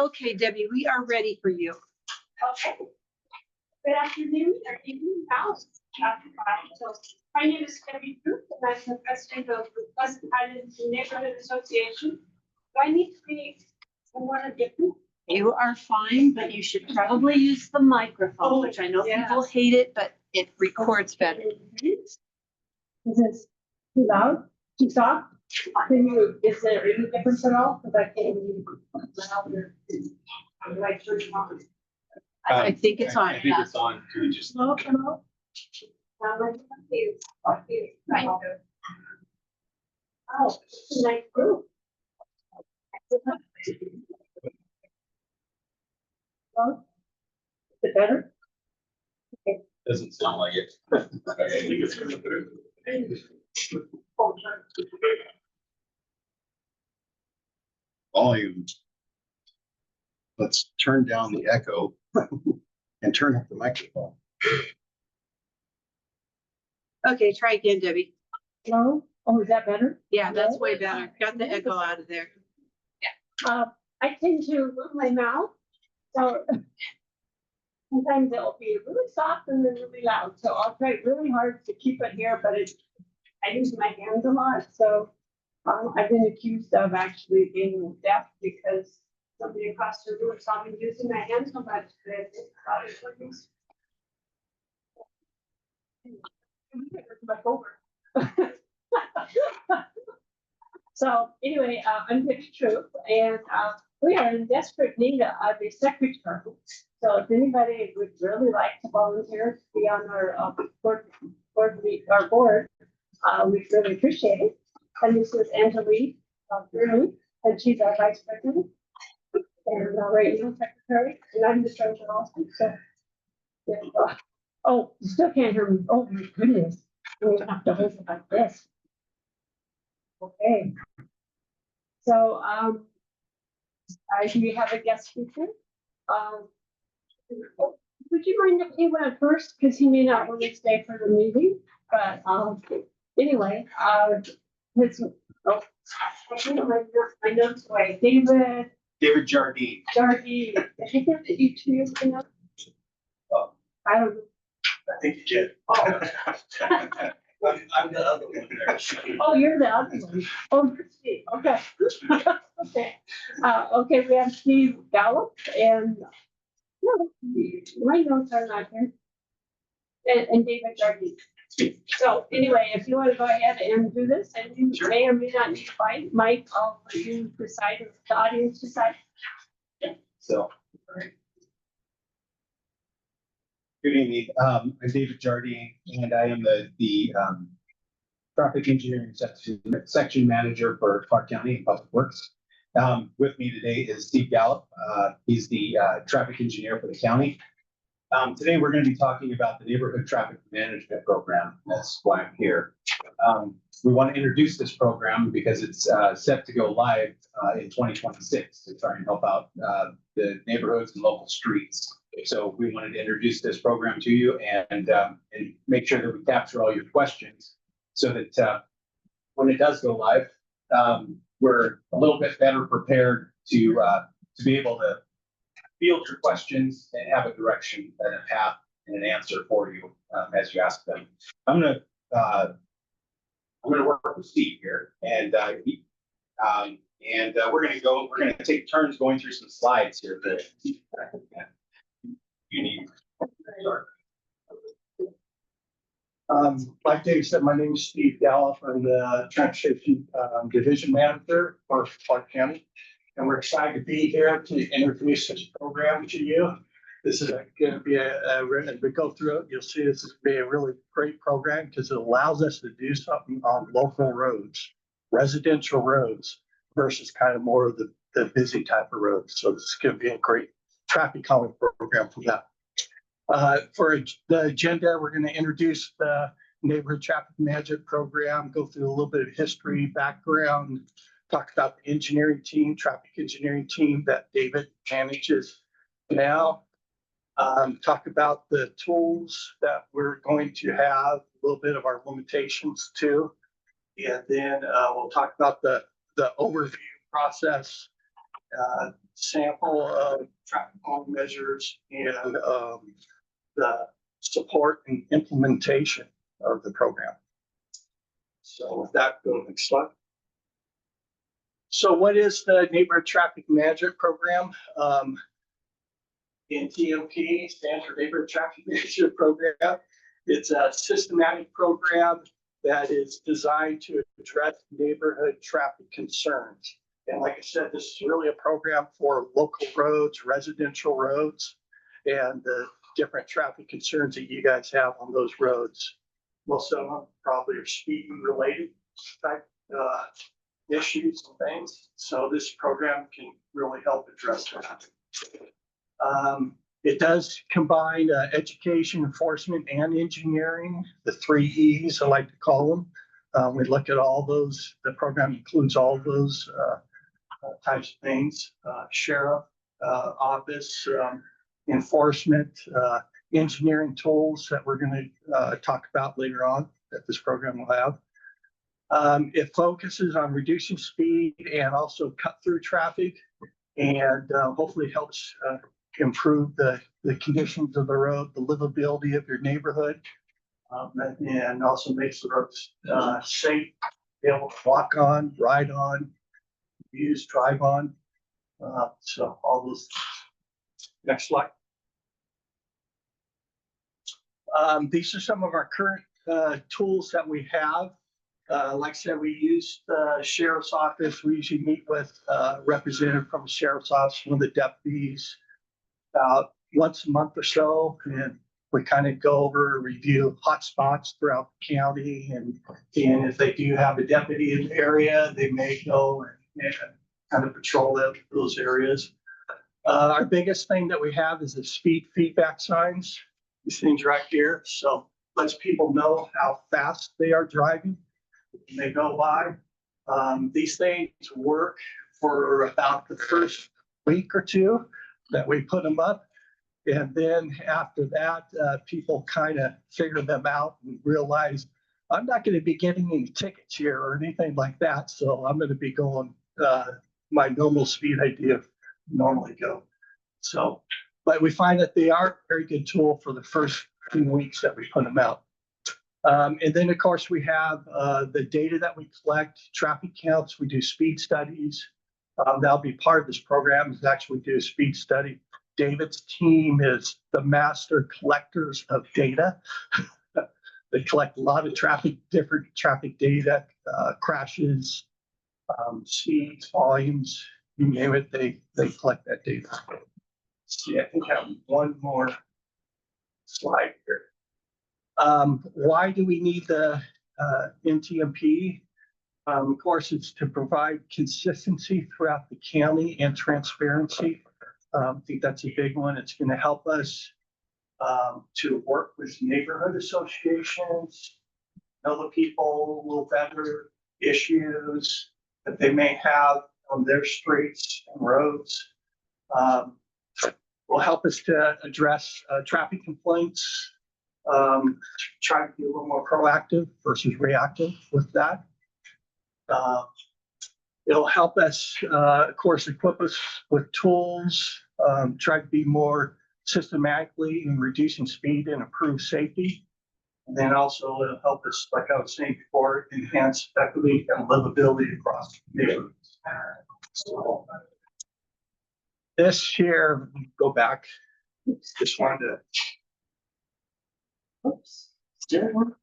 Okay, Debbie, we are ready for you. Okay. Good afternoon or evening now. So my name is Debbie Fruit and I'm the president of the Pleasant Highlands Neighborhood Association. Do I need to be one different? You are fine, but you should probably use the microphone, which I know people hate it, but it records better. Is this too loud? Too soft? Can you, is there any difference at all? Because I can't even louder. I'm like, turn it on. I think it's on. I think it's on. Can we just? Hello, hello. Right. Oh, it's a nice group. Well, is it better? Doesn't sound like it. I think it's gonna put it. Volume. Let's turn down the echo and turn up the microphone. Okay, try again, Debbie. Hello? Oh, is that better? Yeah, that's way better. Got the echo out of there. I tend to move my mouth, so sometimes it'll be really soft and then really loud. So I'll try really hard to keep it here, but I use my hands a lot. So I've been accused of actually being deaf because somebody across the room saw me using my hands so much that they thought it was working. So anyway, I'm Debbie Troop, and we are in desperate need of a secretary. So if anybody would really like to volunteer to be on our board, we'd really appreciate it. And this is Angelique Bruni, and she's our vice president and right now secretary, and I'm the treasurer also. So yeah, oh, you still can't hear me. Oh my goodness, we have to hold it like this. Okay. So do you have a guest speaker? Would you mind if he went first? Because he may not want to stay for the meeting. But anyway, his my notes away. David Jardine. Jardine. Did he give it you two? I don't know. I think you did. Oh. I'm the other one there. Oh, you're the other one. Oh, Steve. Okay. Okay. Okay, we have Steve Gallup and no, my notes are not here. And David Jardine. So anyway, if you want to go ahead and do this, and you may or may not need to fight, Mike, I'll let you decide if the audience decide. So. All right. Good evening. I'm David Jardine, and I am the traffic engineering section manager for Clark County Public Works. With me today is Steve Gallup. He's the traffic engineer for the county. Today we're going to be talking about the neighborhood traffic management program. That's why I'm here. We want to introduce this program because it's set to go live in 2026 to try and help out the neighborhoods and local streets. So we wanted to introduce this program to you and make sure that we capture all your questions so that when it does go live, we're a little bit better prepared to be able to field your questions and have a direction and a path and an answer for you as you ask them. I'm gonna work with Steve here, and we're gonna take turns going through some slides here. You need. Like Dave said, my name is Steve Gallup. I'm the transportation division manager for Clark County. And we're excited to be here to introduce this program to you. This is going to be as we go through it, you'll see this is going to be a really great program because it allows us to do something on local roads, residential roads, versus kind of more of the busy type of roads. So this is going to be a great traffic calming program for that. For the agenda, we're going to introduce the neighborhood traffic management program, go through a little bit of history, background, talk about the engineering team, traffic engineering team that David manages now. Talk about the tools that we're going to have, a little bit of our limitations too. And then we'll talk about the overview process sample of traffic calming measures and the support and implementation of the program. So with that, go to the next slide. So what is the Neighborhood Traffic Management Program? NTMP stands for Neighborhood Traffic Management Program. It's a systematic program that is designed to address neighborhood traffic concerns. And like I said, this is really a program for local roads, residential roads, and the different traffic concerns that you guys have on those roads. Most of them probably are speeding related type issues and things. So this program can really help address that. It does combine education, enforcement, and engineering, the 3 E's, I like to call them. We look at all those, the program includes all those types of things, sheriff office, enforcement, engineering tools that we're going to talk about later on that this program will have. It focuses on reducing speed and also cut through traffic, and hopefully helps improve the conditions of the road, the livability of your neighborhood, and also makes the roads safe, be able to walk on, ride on, use, drive on. So all those. Next slide. These are some of our current tools that we have. Like I said, we use the sheriff's office. We usually meet with a representative from the sheriff's office, one of the deputies, about once a month or so, and we kind of go over, review hot spots throughout the county, and if they do have a deputy in the area, they may go and kind of patrol those areas. Our biggest thing that we have is the speed feedback signs. These things right here, so lets people know how fast they are driving when they go by. These things work for about the first week or two that we put them up. And then after that, people kind of figure them out and realize I'm not going to be getting any tickets here or anything like that. So I'm going to be going my normal speed I do normally go. So, but we find that they are a very good tool for the first few weeks that we put them out. And then of course we have the data that we collect, traffic counts, we do speed studies. That'll be part of this program is actually do a speed study. David's team is the master collectors of data. They collect a lot of different traffic data, crashes, speeds, volumes, you name it, they collect that data. See, I think I have one more slide here. Why do we need the NTMP? Of course, it's to provide consistency throughout the county and transparency. I think that's a big one. It's going to help us to work with neighborhood associations, know the people a little better, issues that they may have on their streets and roads. Will help us to address traffic complaints, try to be a little more proactive versus reactive with that. It'll help us, of course, equip us with tools, try to be more systematically in reducing speed and improve safety. And then also it'll help us, like I was saying before, enhance equity and livability across neighborhoods. So this here, go back, just wanted to. Oops, still working.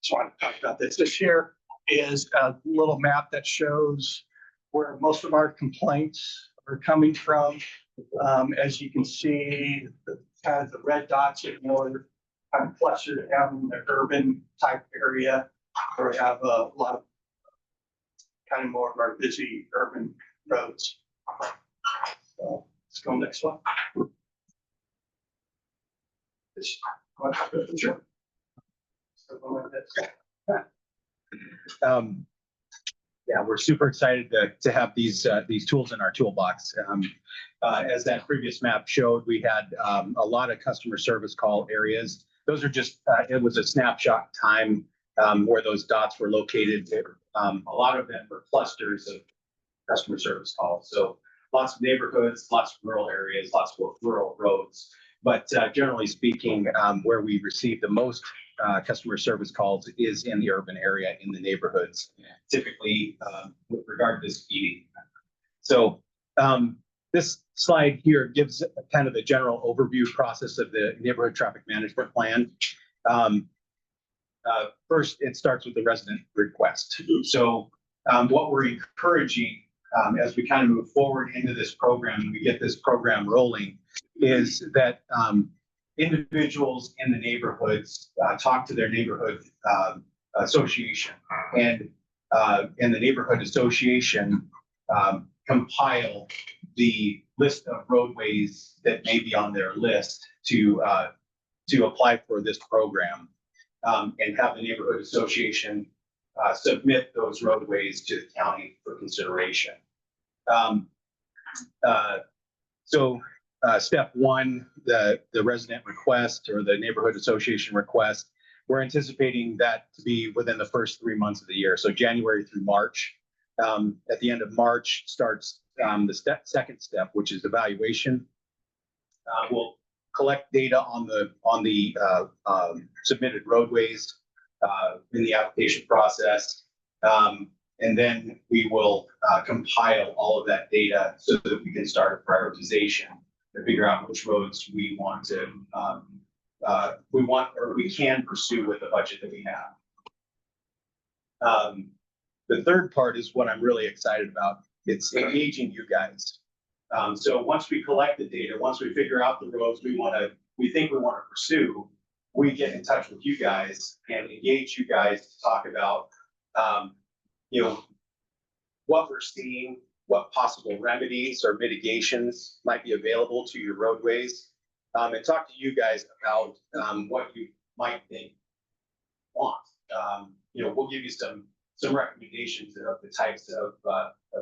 So I want to talk about this. This here is a little map that shows where most of our complaints are coming from. As you can see, kind of the red dots are more kind of clustered down in the urban type area where we have a lot of kind of more of our busy urban roads. So let's go next one. This one. Sure. Yeah, we're super excited to have these tools in our toolbox. As that previous map showed, we had a lot of customer service call areas those are just, it was a snapshot in time where those dots were located. A lot of them were clusters of customer service calls. So lots of neighborhoods, lots of rural areas, lots of rural roads. But generally speaking, where we receive the most customer service calls is in the urban area, in the neighborhoods, typically with regard to speeding. So this slide here gives kind of the general overview process of the neighborhood traffic management plan. First, it starts with the resident request. So what we're encouraging as we kind of move forward into this program, and we get this program rolling, is that individuals in the neighborhoods talk to their neighborhood association, and the neighborhood association compile the list of roadways that may be on their list to apply for this program, and have the neighborhood association submit those roadways to the county for consideration. Step one, the resident request or the neighborhood association request, we're anticipating that to be within the first 3 months of the year. So January through March. At the end of March starts the second step, which is evaluation. We'll collect data on the submitted roadways in the application process. And then we will compile all of that data so that we can start a prioritization to figure out which roads we want to, we can pursue with the budget that we have. The third part is what I'm really excited about. It's engaging you guys. So once we collect the data, once we figure out the roads we think we want to pursue, we get in touch with you guys and engage you guys to talk about, what we're seeing, what possible remedies or mitigations might be available to your roadways, and talk to you guys about what you might think want. We'll give you some recommendations of the types of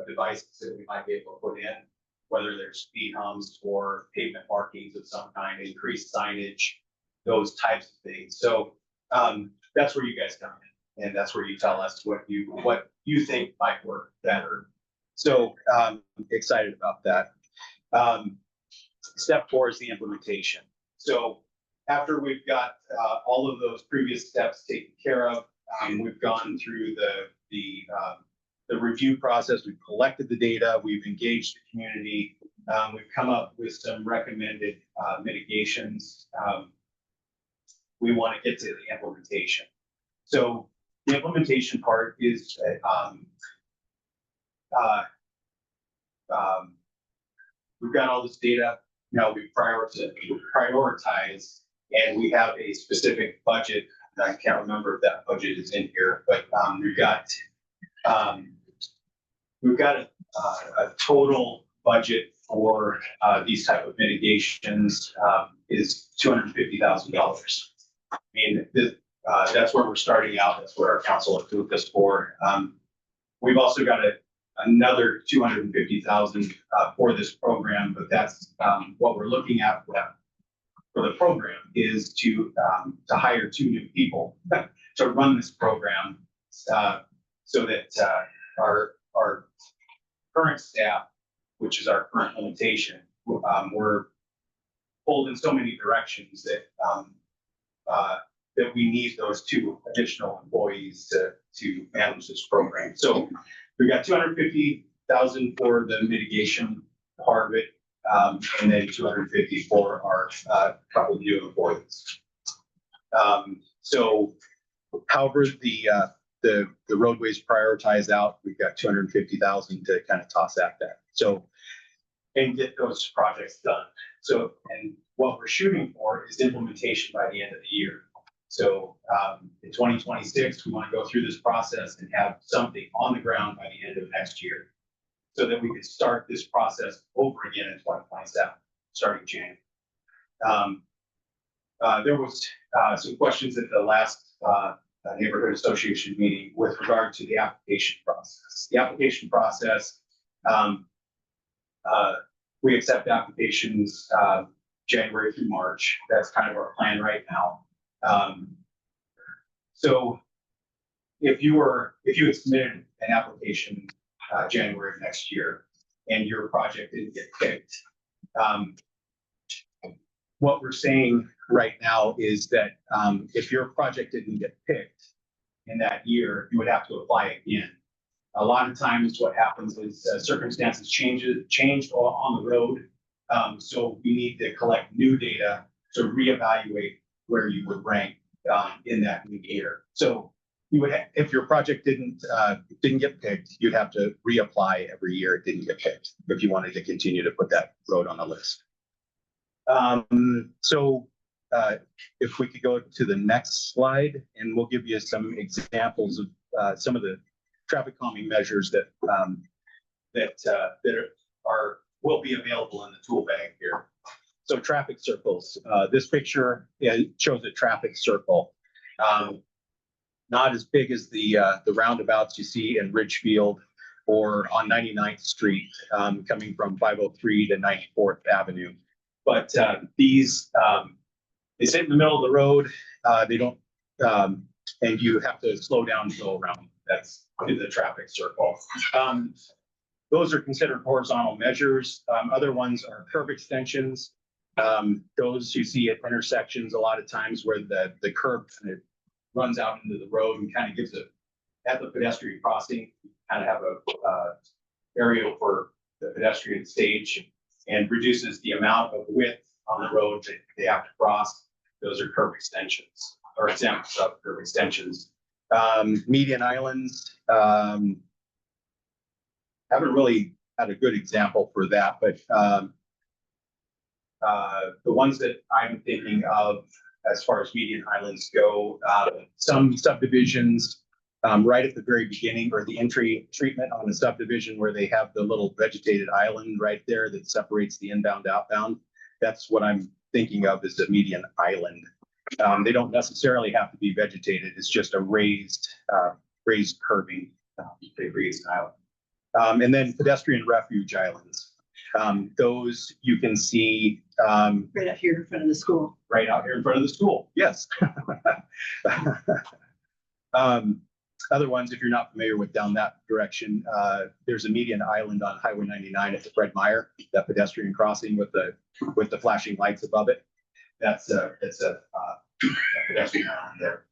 devices that we might be able to put in, whether they're speed humps or pavement markings of some kind, increased signage, those types of things. So that's where you guys come in, and that's where you tell us what you think might work better. So excited about that. Step 4 is the implementation. So after we've got all of those previous steps taken care of, we've gone through the review process. We've collected the data. We've engaged the community. We've come up with some recommended mitigations. We want to get to the implementation. So the implementation part is we've got all this data. Now we prioritize, and we have a specific budget. I can't remember if that budget is in here, but we've got a total budget for these type of mitigations is $250,000. I mean, that's where we're starting out. That's where our council approved us for. We've also got another $250,000 for this program, but that's what we're looking at for the program is to hire 2 new people to run this program, so that our current staff, which is our current limitation, we're pulled in so many directions that that we need those 2 additional employees to manage this program. So we got $250,000 for the mitigation part of it, and then $250,000 for our couple of new employees. So however the roadways prioritize out, we've got $250,000 to kind of toss at that. So, and get those projects done. So, and what we're shooting for is implementation by the end of the year. So in 2026, we want to go through this process and have something on the ground by the end of next year, so that we could start this process over again in 2027, starting January. There was some questions at the last neighborhood association meeting with regard to the application process. The application process, we accept applications January through March. That's kind of our plan right now. So if you had submitted an application January of next year and your project didn't get picked, what we're saying right now is that if your project didn't get picked in that year, you would have to apply again. A lot of times what happens is circumstances change on the road. So we need to collect new data to reevaluate where you would rank in that new year. So you would, if your project didn't get picked, you'd have to reapply every year it didn't get picked if you wanted to continue to put that road on the list. If we could go to the next slide, and we'll give you some examples of some of the traffic calming measures that will be available in the tool bag here. So traffic circles. This picture shows a traffic circle, not as big as the roundabouts you see in Ridgefield or on 99th Street, coming from 503 to 94th Avenue. But these they sit in the middle of the road. They don't, and you have to slow down to go around. That's the traffic circle. Those are considered horizontal measures. Other ones are curb extensions. Those you see at intersections a lot of times where the curb kind of runs out into the road and kind of gives at the pedestrian crossing, kind of have a area for the pedestrian stage and reduces the amount of width on the road that they have to cross. Those are curb extensions or examples of curb extensions. Median islands, haven't really had a good example for that, but the ones that I'm thinking of as far as median islands go, some subdivisions right at the very beginning or the entry treatment on the subdivision where they have the little vegetated island right there that separates the inbound outbound. That's what I'm thinking of as the median island. They don't necessarily have to be vegetated. It's just a raised curbing, raised island. And then pedestrian refuge islands. Those you can see Right out here in front of the school. right out here in front of the school. Yes. Other ones, if you're not familiar with down that direction, there's a median island on Highway 99 at the Fred Meyer, that pedestrian crossing with the flashing lights above it. That's a pedestrian island there.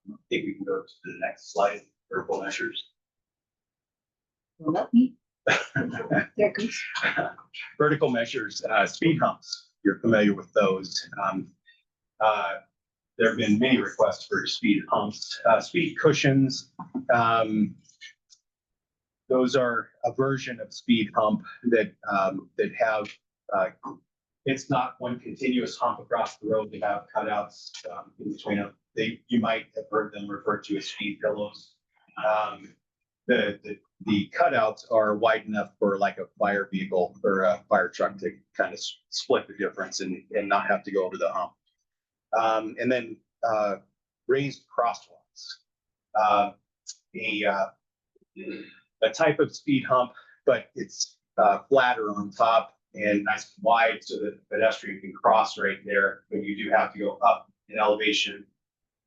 I think we can go to the next slide, vertical measures. Well, let me. There it goes. Vertical measures, speed humps. You're familiar with those. There have been many requests for speed humps, speed cushions. Those are a version of speed hump that have. It's not one continuous hump across the road. They have cutouts in between them. You might have heard them referred to as speed pillows. The cutouts are wide enough for like a fire vehicle or a fire truck to kind of split the difference and not have to go over the hump. And then raised crosswalks, a type of speed hump, but it's flatter on top and nice and wide so that the pedestrian can cross right there. But you do have to go up in elevation,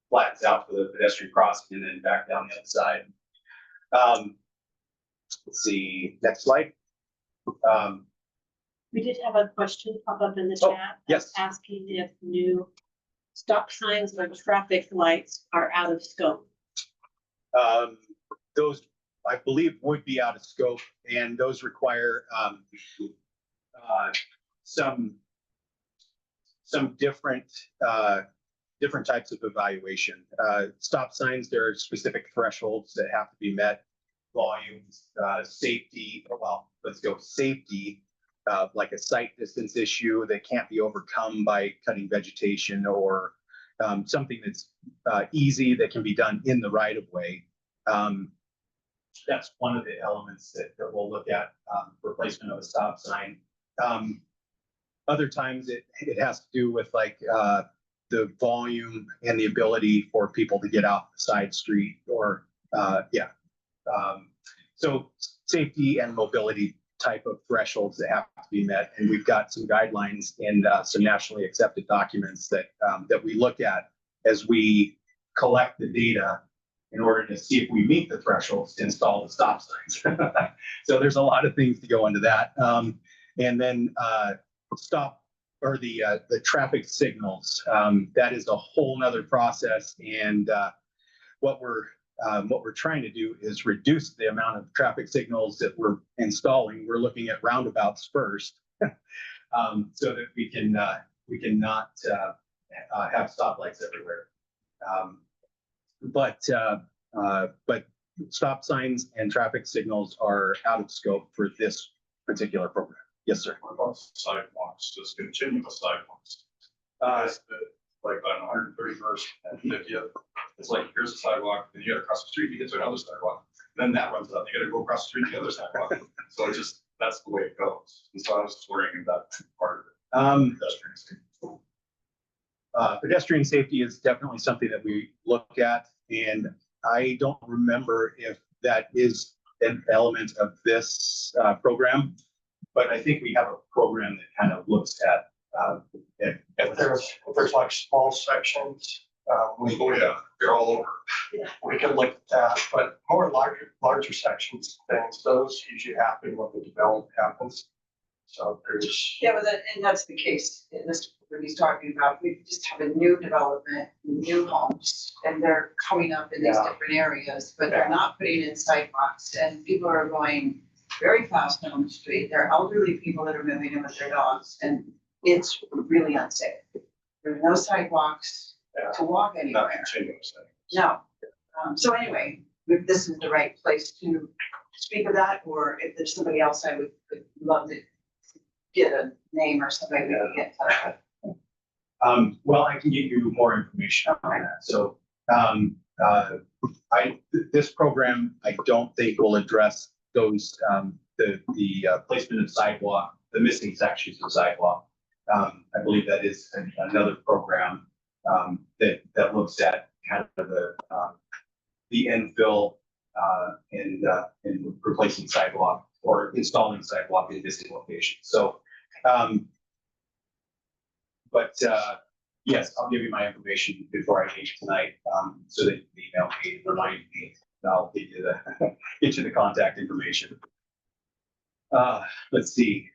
flattens out for the pedestrian crossing, and then back down the other side. Let's see, next slide. We did have a question pop up in the Oh, chat. yes. Asking if new stop signs or traffic lights are out of scope. Those, I believe, would be out of scope, and those require some different types of evaluation. Stop signs, there are specific thresholds that have to be met. Volumes, safety, well, let's go safety, like a sight distance issue that can't be overcome by cutting vegetation or something that's easy that can be done in the right of way. That's one of the elements that we'll look at replacement of a stop sign. Other times it has to do with like the volume and the ability for people to get off the side street or so safety and mobility type of thresholds that have to be met. And we've got some guidelines and some nationally accepted documents that that we look at as we collect the data in order to see if we meet the thresholds to install the stop signs. So there's a lot of things to go into that. And then the traffic signals. That is a whole nother process. And what we're trying to do is reduce the amount of traffic signals that we're installing. We're looking at roundabouts first, so that we can not have stoplights everywhere. But stop signs and traffic signals are out of scope for this particular program. Yes, sir. What about sidewalks, just continuous sidewalks? Like on 131st and 50th, it's like, here's a sidewalk, then you gotta cross the street to get to another sidewalk. Then that runs out, you gotta go across the street to the other sidewalk. So it's just, that's the way it goes. And so I was just worrying about part of it. Pedestrian safety. Pedestrian safety is definitely something that we look at, and I don't remember if that is an element of this program, but I think we have a program that kind of looks at If there's like small sections, They're all over. we can look at that, but more larger sections, things, those usually happen when the development happens. So there's. Yeah, but and that's the case in this, what he's talking about. We just have a new development, new homes, and they're coming up in these different areas, but they're not putting in sidewalks, and people are going very fast down the street. There are elderly people that are moving in with their dogs, and it's really unsafe. There are no sidewalks to walk Not anywhere. continuous. No. So anyway, if this is the right place to speak of that, or if there's somebody else, I would love to get a name or somebody we can get in touch with. well, I can get you more information on that. So this program, I don't think will address those the placement of sidewalk, the missing sections of sidewalk. I believe that is another program that looks at kind of the infill and replacing sidewalk or installing sidewalk in missing locations. So, yes, I'll give you my information before I leave tonight, so that you can email me, remind me, and I'll get you the contact information. Let's see.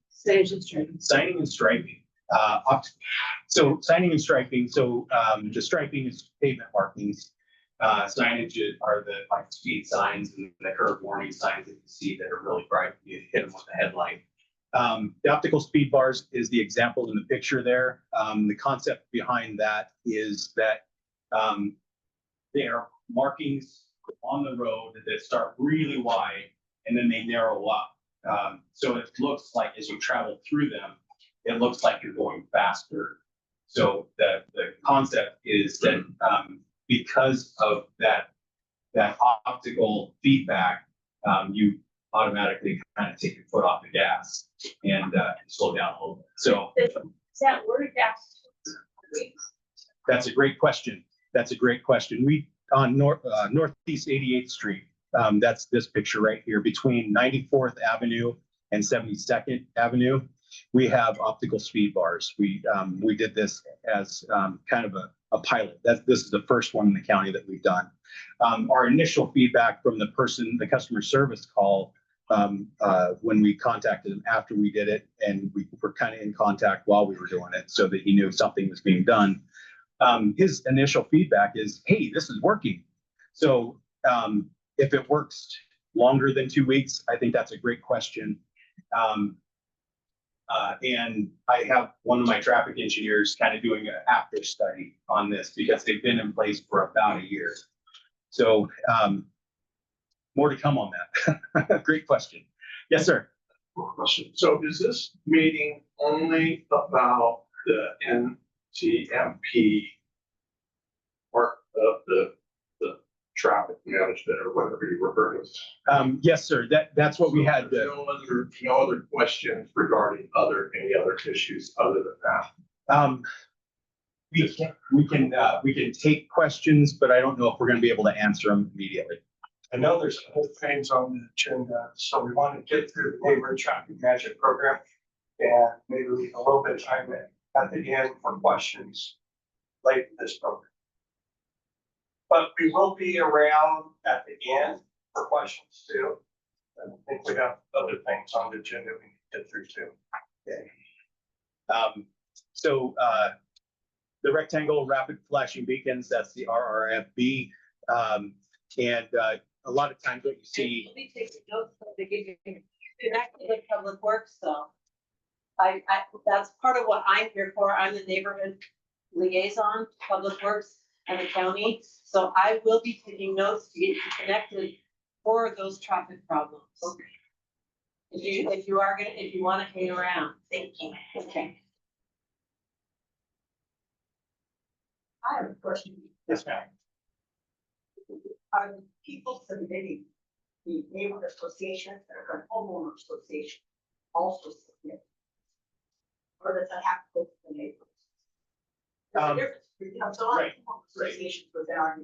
Stage and straight. Signing and striping. So signing and striping. So the striping is pavement markings. Signage are the like speed signs and the curve warning signs that you see that are really bright. You hit them with the headlight. The optical speed bars is the example in the picture there. The concept behind that is that they are markings on the road that start really wide and then they narrow up. So it looks like as you travel through them, it looks like you're going faster. So the concept is that because of that optical feedback, you automatically kind of take your foot off the gas and slow down a little bit. So Is that word gas? that's a great question. That's a great question. We on Northeast 88th Street. That's this picture right here between 94th Avenue and 72nd Avenue. We have optical speed bars. We did this as kind of a pilot. This is the first one in the county that we've done. Our initial feedback from the customer service call, when we contacted him after we did it, and we were kind of in contact while we were doing it so that he knew something was being done. His initial feedback is, hey, this is working. So if it works longer than 2 weeks, I think that's a great question. And I have one of my traffic engineers kind of doing an after study on this because they've been in place for about a year. So more to come on that. Great question. Yes, sir. Question. So is this meeting only about the NCMP part of the traffic management or whatever you refer to as? Yes, sir. That's what we had. There's no other questions regarding any other issues other than that. We can take questions, but I don't know if we're going to be able to answer them immediately. I know there's other things on the agenda, so we want to get through the neighborhood traffic management program. And maybe leave a little bit of time at the end for questions late in this program. But we will be around at the end for questions too. And I think we have other things on the agenda we need to get through too. Okay. So the rectangle rapid flashing beacons, that's the RRFB. And a lot of times what you see. Let me take a note so they give you connected with Public Works, so. That's part of what I'm here for. I'm the neighborhood liaison, to Public Works and the county. So I will be taking notes to get you connected for those traffic problems. Okay. If you want to hang around. Thank you. Okay. I have a question. Yes, ma'am. Are the people submitting the neighborhood associations or homeowner association also submit? Or does that have to go to the neighbors? There's a difference. You know, so right, associations within our.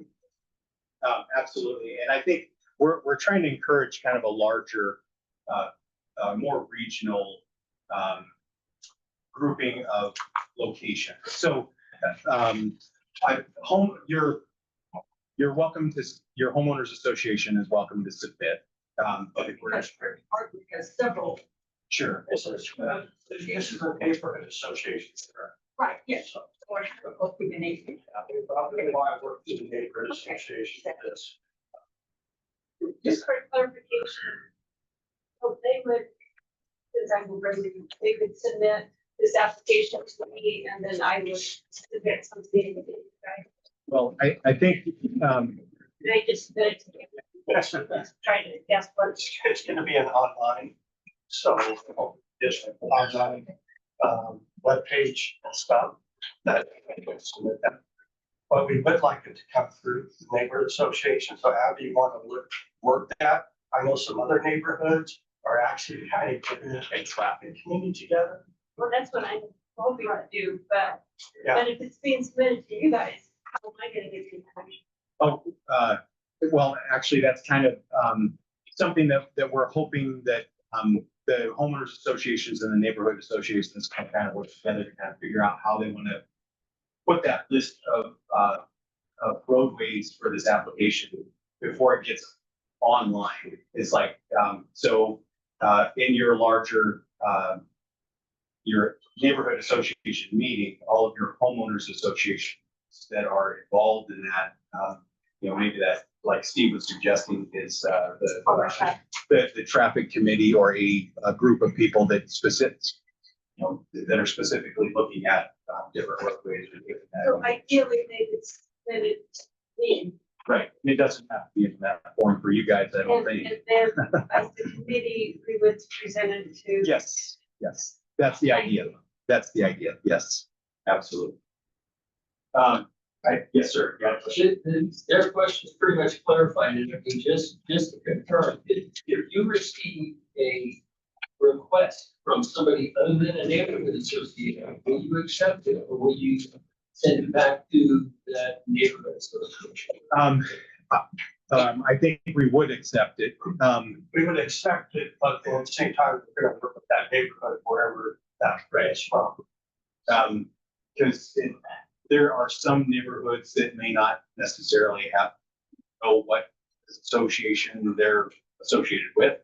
Absolutely, and I think we're trying to encourage kind of a larger, more regional grouping of locations. So, you're welcome to, your homeowners association is welcome to submit. But if we're That's very hard because several. sure. This is a neighborhood association. Right, yes. Or have to go through the neighborhood. Probably why I work with the neighborhood association for this. Just for clarification. So they would, since I'm a resident, they would submit this application to me and then I would submit something. Right? Well, I think, They just submit it to me. Yes, Trying to guess what. it's gonna be an online, so just online webpage and stuff that. But we would like it to come through the neighborhood association, so however you want to work that. I know some other neighborhoods are actually kind of putting a traffic community together. Well, that's what I'm hoping to do, but, Yeah. but if it's being submitted to you guys, how am I gonna get the information? oh, well, actually, that's kind of something that we're hoping that the homeowners associations and the neighborhood associations can kind of work together to kind of figure out how they want to put that list of roadways for this application before it gets online. It's like, in your larger, your neighborhood association meeting, all of your homeowners associations that are involved in that, maybe that, like Steve was suggesting, is the traffic committee or a group of people that that are specifically looking at different roadways. So ideally, they would submit it to me. Right, and it doesn't have to be in that form for you guys, I don't And think. and then as the committee, we would present it to. Yes, that's the idea. That's the idea. Yes, absolutely. Yes, sir. Yeah. Their question is pretty much clarified, and just to confirm, if you receive a request from somebody other than a neighborhood association, will you accept it, or will you send it back to that neighborhood association? I think we would accept it. We would accept it, but at the same time, we're gonna work with that neighborhood wherever that is from. Because there are some neighborhoods that may not necessarily know what association they're associated with.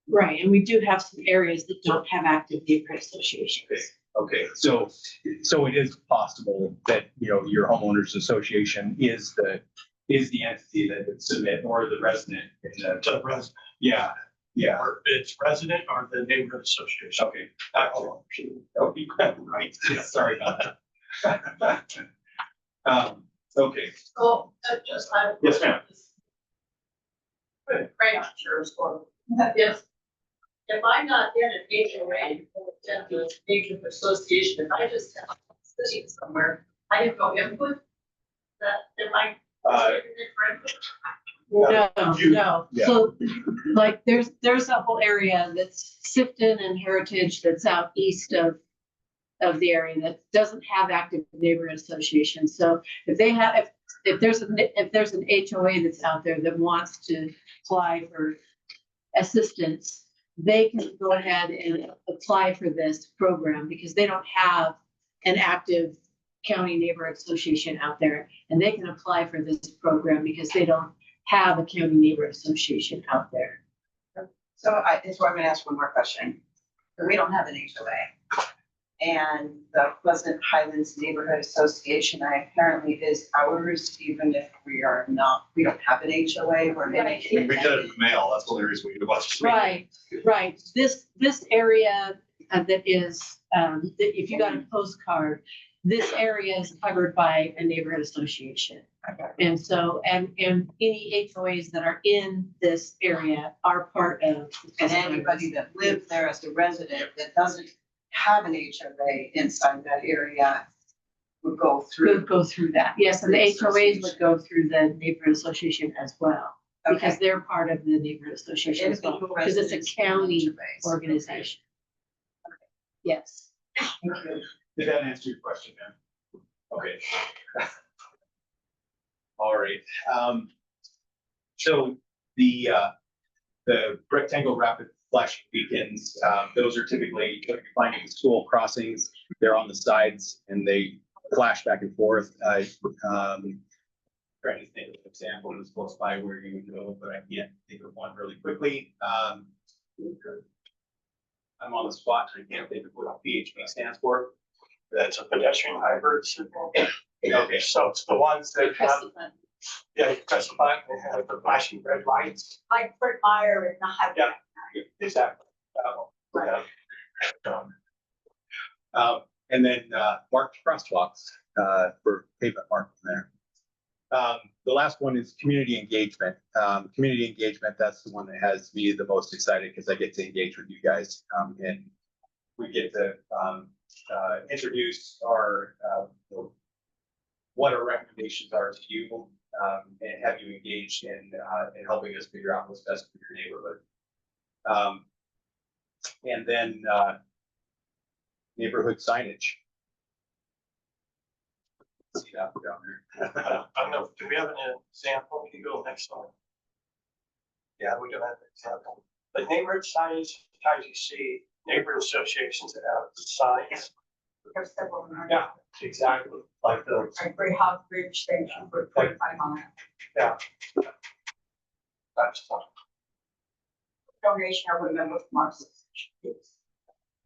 Right, and we do have some areas that don't have active neighborhood associations. Okay, so it is possible that, your homeowners association is the entity that would submit, or the resident. To the resident. Yeah. Or it's resident or the neighborhood association. Okay. Right. Yeah, sorry about that. Okay. So, just I. Yes, ma'am. Crayon sure is for. Yes. If I'm not in a HOA or a neighborhood association, if I just have a sitting somewhere, I have no input. That if I. No. Yeah. So like there's a whole area that's Sifton and Heritage that's out east of the area that doesn't have active neighborhood associations. So if if there's an HOA that's out there that wants to apply for assistance, they can go ahead and apply for this program because they don't have an active county neighborhood association out there. And they can apply for this program because they don't have a county neighborhood association out there. That's why I'm gonna ask one more question. We don't have an HOA. And the Pleasant Highlands Neighborhood Association, apparently is ours, even if we don't have an HOA or. We get it in the mail, that's the only reason we do a bunch of. Right. This area that is, that if you got a postcard, this area is covered by a neighborhood association. Okay. And so, and any HOAs that are in this area are part of. And anybody that lives there as a resident that doesn't have an HOA inside that area would go through. Would go through that, yes, and the HOAs would go through the neighborhood association as well, because they're part of the neighborhood association as well, because it's a county organization. Yes. Did that answer your question, ma'am? Okay. All right, so the rectangle rapid flashing beacons, those are typically, what you find in school crossings, they're on the sides and they flash back and forth. Trying to think of an example that's close by where you would go, but I can't think of one really quickly. I'm on the spot, and I can't think of what PHB stands for. That's a pedestrian hybrid symbol. Okay. So it's the ones that have, you press the button, they have the flashing red lights. Like Fort Meyer and the highway. Yeah. Exactly. And then marked crosswalks for pavement marking there. The last one is community engagement. Community engagement, that's the one that has me the most excited because I get to engage with you guys. And we get to introduce our what our recommendations are to you and have you engaged in helping us figure out what's best for your neighborhood. And then neighborhood signage. See that down there. I don't know, do we have an example? Can you go next slide? Yeah, we do have an example. The neighborhood signage, sometimes you see neighborhood associations that have signs. There's several. in our- Yeah, exactly, like the. Like Great House Bridge Station for 45 on that. Yeah. That's fine. Donation, I remember from our association.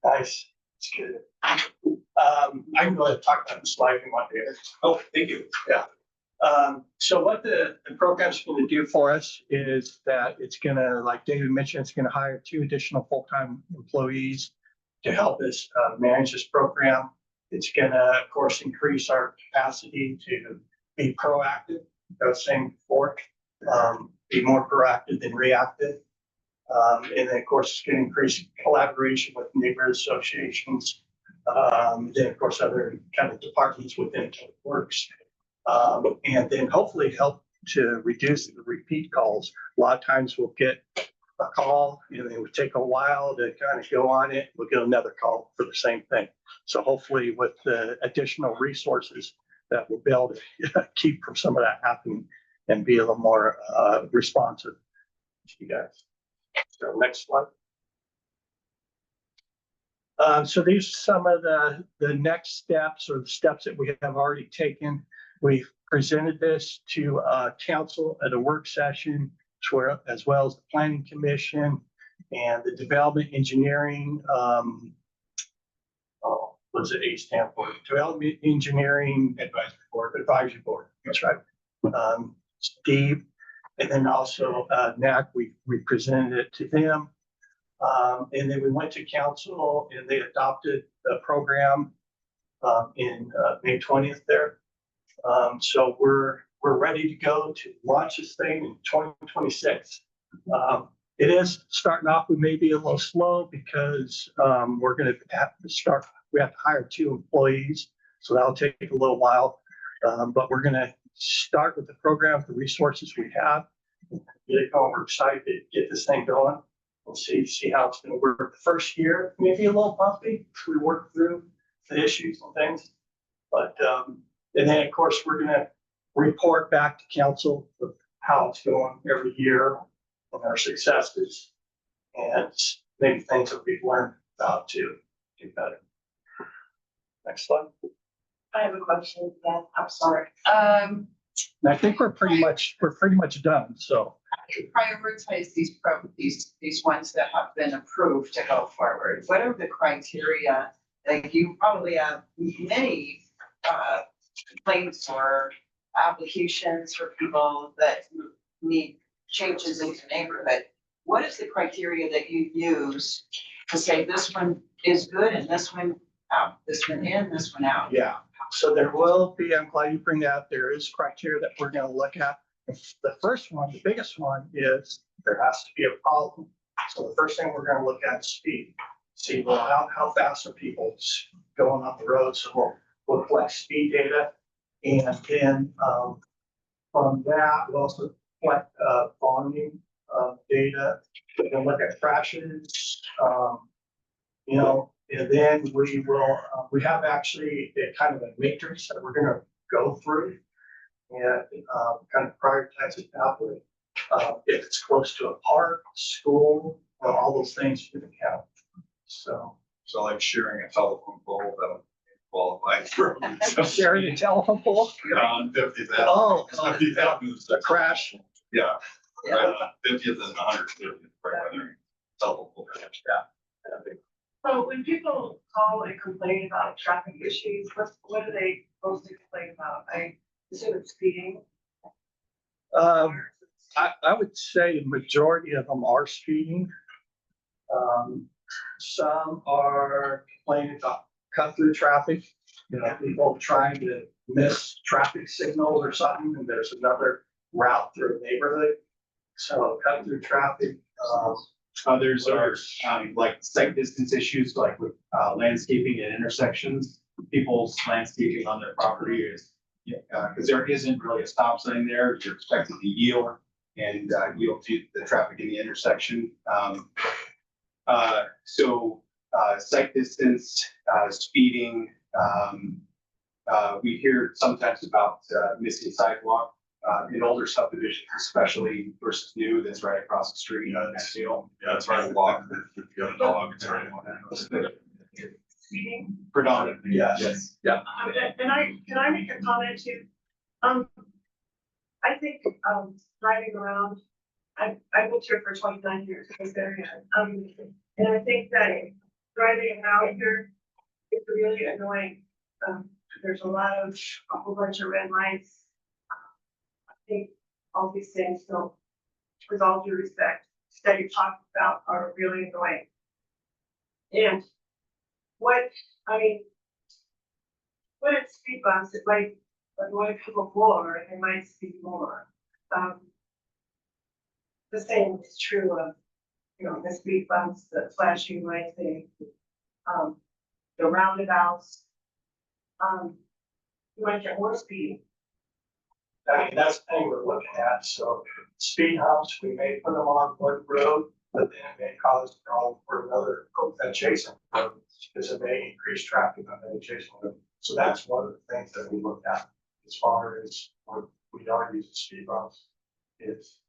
Nice, it's good. I can go ahead and talk about the slide if you want to. Oh, thank you. Yeah. So what the program's going to do for us is that it's going to, like David mentioned, it's going to hire 2 additional full-time employees to help us manage this program. It's going to, of course, increase our capacity to be proactive. I was saying before, be more proactive than reactive. And then, of course, it's going to increase collaboration with neighborhood associations. Then, of course, other kind of departments within Public Works. And then hopefully help to reduce the repeat calls. A lot of times we'll get a call, and it would take a while to kind of go on it. We'll get another call for the same thing. So hopefully with the additional resources that we'll be able to keep from some of that happening and be a little more responsive to you guys. So next slide. So these are some of the next steps or the steps that we have already taken. We've presented this to council at a work session, as well as the planning commission and the development engineering. What's the A stand for? Development Engineering Advisory Board. That's right. Steve, and then also NAC. We presented it to them. And then we went to council and they adopted the program in May 20th there. So we're ready to go to launch this thing in 2026. It is starting off, we may be a little slow because we're going to have to start, we have to hire 2 employees. So that'll take a little while. But we're going to start with the program, the resources we have. We're excited to get this thing going. We'll see how it's going to work. The first year, maybe a little bumpy. We work through the issues and things. But, and then of course, we're going to report back to council of how it's going every year and our successes and maybe things that we've learned about to do better. Next slide. I have a question, yeah, I'm sorry. And I think we're pretty much done, so. Prioritize these ones that have been approved to go forward. What are the criteria? Like you probably have many complaints or applications for people that need changes in the neighborhood. What is the criteria that you use to say this one is good and this one out, this one in, this one out? Yeah, so there will be, I'm glad you bring that up. There is criteria that we're gonna look at. The first one, the biggest one is there has to be a problem. So the first thing we're gonna look at is speed. See, well, how fast are people going on the road? So we'll collect speed data. And then from that, we'll also collect volume data. We can look at crashes, you know, and then we will, we have actually a kind of a matrix that we're gonna go through and kind of prioritize it that way. If it's close to a park, school, all those things you can count. So like sharing a telephone pole that qualifies for. sharing a telephone pole. On 50th Avenue. Oh, 50th Avenue is a crash. Yeah, Yeah. right, 50th and 150th, right, there. Telephone pole. Yeah. So when people call and complain about traffic issues, what are they supposed to complain about? I assume it's speeding. I would say the majority of them are speeding. Some are complaining about cut through traffic, you know, people trying to miss traffic signals or something, and there's another route through a neighborhood. So cut through traffic, Others are like site distance issues, like with landscaping at intersections. People's landscaping on their property is, because there isn't really a stop sign there, you're expected to yield and yield to the traffic in the intersection. So site distance, speeding. We hear sometimes about missing sidewalk in older subdivisions, especially versus new that's right across the street. That's right, walk, if you have a dog, it's right. Speeding. Predominantly, yes. yeah. And can I make a comment too? I think, driving around, I've lived here for 29 years in this area. And I think that driving around here is really annoying. There's a whole bunch of red lights. I think all these things, so with all due respect, that you're talking about are really annoying. And what it's speed bumps, it might annoy people more, and they might speed more. The same is true of, the speed bumps, the flashing lights, the roundabouts. You might get more speed. I mean, that's the thing we're looking at. So speed humps, we may put them on one road, but then it may cause a problem for another adjacent road because it may increase traffic on the adjacent road. So that's one of the things that we look at as far as what we are using speed bumps. Is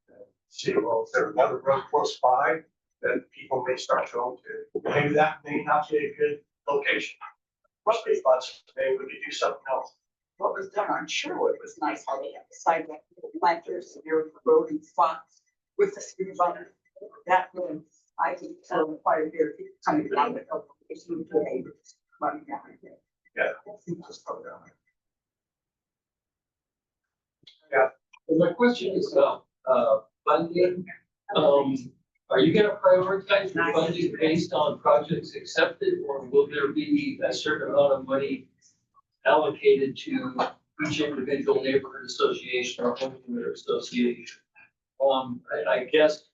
see, well, if there's another road close by, then people may start going to. Maybe that may not be a good location. Speed bumps, maybe we could do something else. What was done on Sherwood was nice, how they had the sidewalk, planters, there was the road and spots with the speed bump. That was, I think, so quite a bit, coming down the couple, it's moved to neighbors, running down there. Yeah. Just go down there. And my question is about funding. Are you gonna prioritize your funding based on projects accepted, or will there be a certain amount of money allocated to each individual neighborhood association or homeowner association? I guess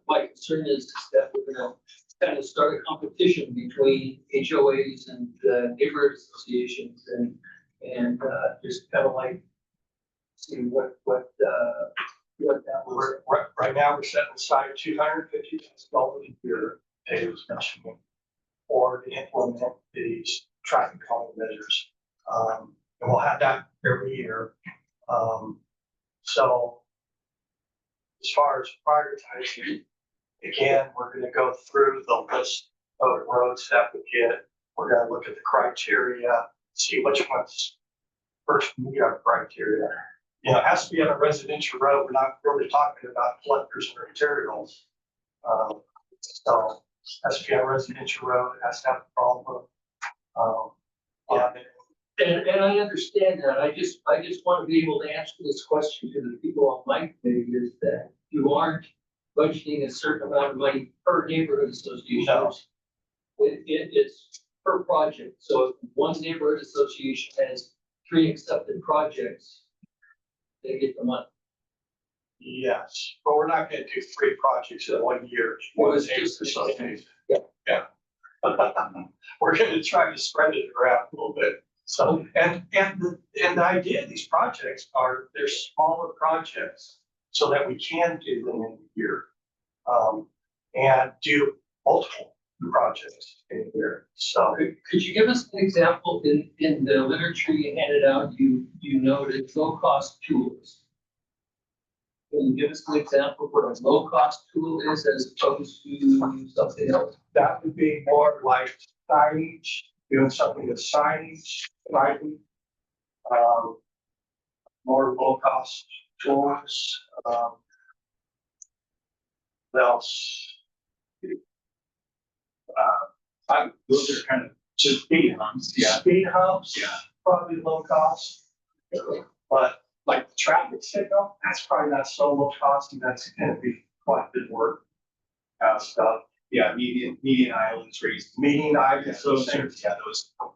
my concern is that we're gonna kind of start a competition between HOAs and neighborhood associations and just kind of like see what that was. Right now, we're setting aside $250,000 a year, Dave's mentioning, or to implement these traffic calming measures. And we'll have that every year. So as far as prioritizing, again, we're gonna go through the list of roads that we get. We're gonna look at the criteria, see which ones first meet our criteria. You know, it has to be on a residential road. We're not really talking about collectors or materials. So has to be on a residential road. It has to have a problem. On it. And I understand that. I just want to be able to answer this question to the people on my committee is that you aren't budgeting a certain amount of money per neighborhood association. No. It's per project. So if one neighborhood association has 3 accepted projects, they get the money. Yes, but we're not gonna do 3 projects in 1 year. Well, it's just association. Yeah. We're gonna try to spread it around a little bit. So, and the idea of these projects are, they're smaller projects so that we can do them in a year. And do multiple projects in a year. So Could you give us an example in the literature you handed out, you noted low-cost tools. Can you give us an example of what a low-cost tool is as opposed to something else? that would be more like signage, doing something with signage, lighting. More low cost tools, what else? Those are kind of just speed humps, yeah. Speed humps. Yeah. Probably low cost. But like the traffic signal, that's probably not so low cost, and that's gonna be quite a bit of work. Stuff, Yeah, median islands raised. meeting Yeah, items, those those things. are, yeah,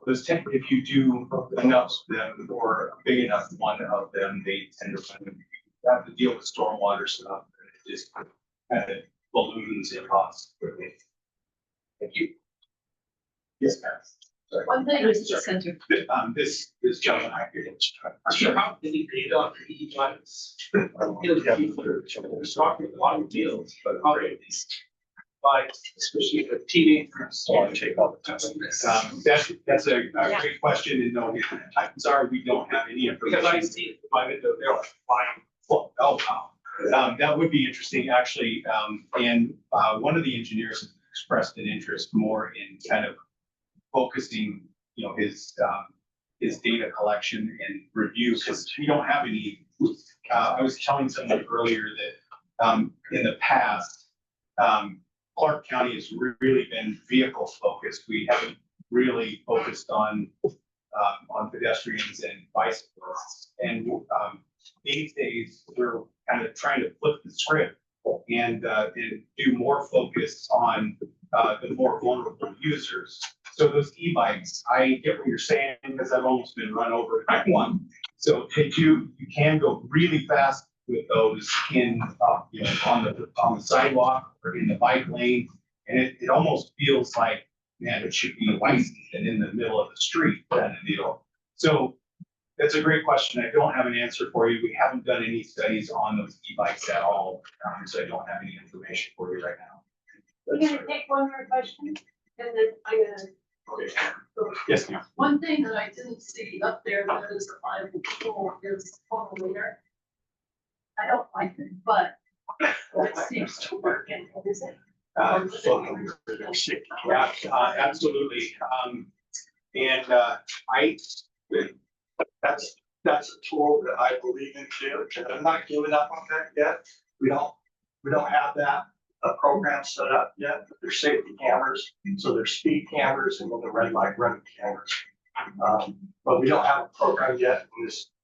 those tend, if you do enough of them or a big enough one of them, they tend to have to deal with stormwater stuff. It just kind of balloons in cost quickly. Thank you. Yes, ma'am. Sorry. One thing is the center. This is John. I hear it. Sure, how can you pay off the E-Funds? There's talking a lot of deals, but how do these? Like, especially the teenagers. Take all the time. That's a great question, and no, I'm sorry, we don't have any information. Because I see it, by the, they're like buying. Oh, wow. That would be interesting, actually. And one of the engineers expressed an interest more in kind of focusing, his data collection and review, because we don't have any. I was telling someone earlier that in the past, Clark County has really been vehicle focused. We haven't really focused on pedestrians and bicyclists. And these days, we're kind of trying to flip the script and do more focus on the more vulnerable users. So those e-bikes, I get what you're saying because I've almost been run over by one. So you can go really fast with those in on the sidewalk or in the bike lane, and it almost feels like, man, it should be licensed and in the middle of the street kind of deal. So that's a great question. I don't have an answer for you. We haven't done any studies on those e-bikes at all, so I don't have any information for you right now. We're gonna take one more question, and then I'm gonna. Okay. Yes, ma'am. One thing that I didn't see up there that is a viable tool is formulator. I don't like it, but it seems to work and it is it. Yeah, absolutely. And That's a tool that I believe in too, and I'm not giving up on that yet. We don't have that program set up yet, but there's safety cameras, so there's speed cameras and then the red light running cameras. But we don't have a program yet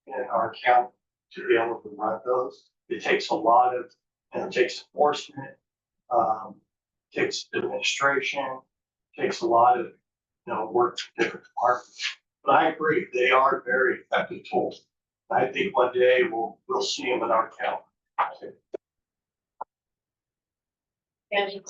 in our account to be able to run those. It takes a lot of, it takes enforcement, takes administration, takes a lot of, work from different departments. But I agree, they are very effective tools. I think one day we'll see them in our account. And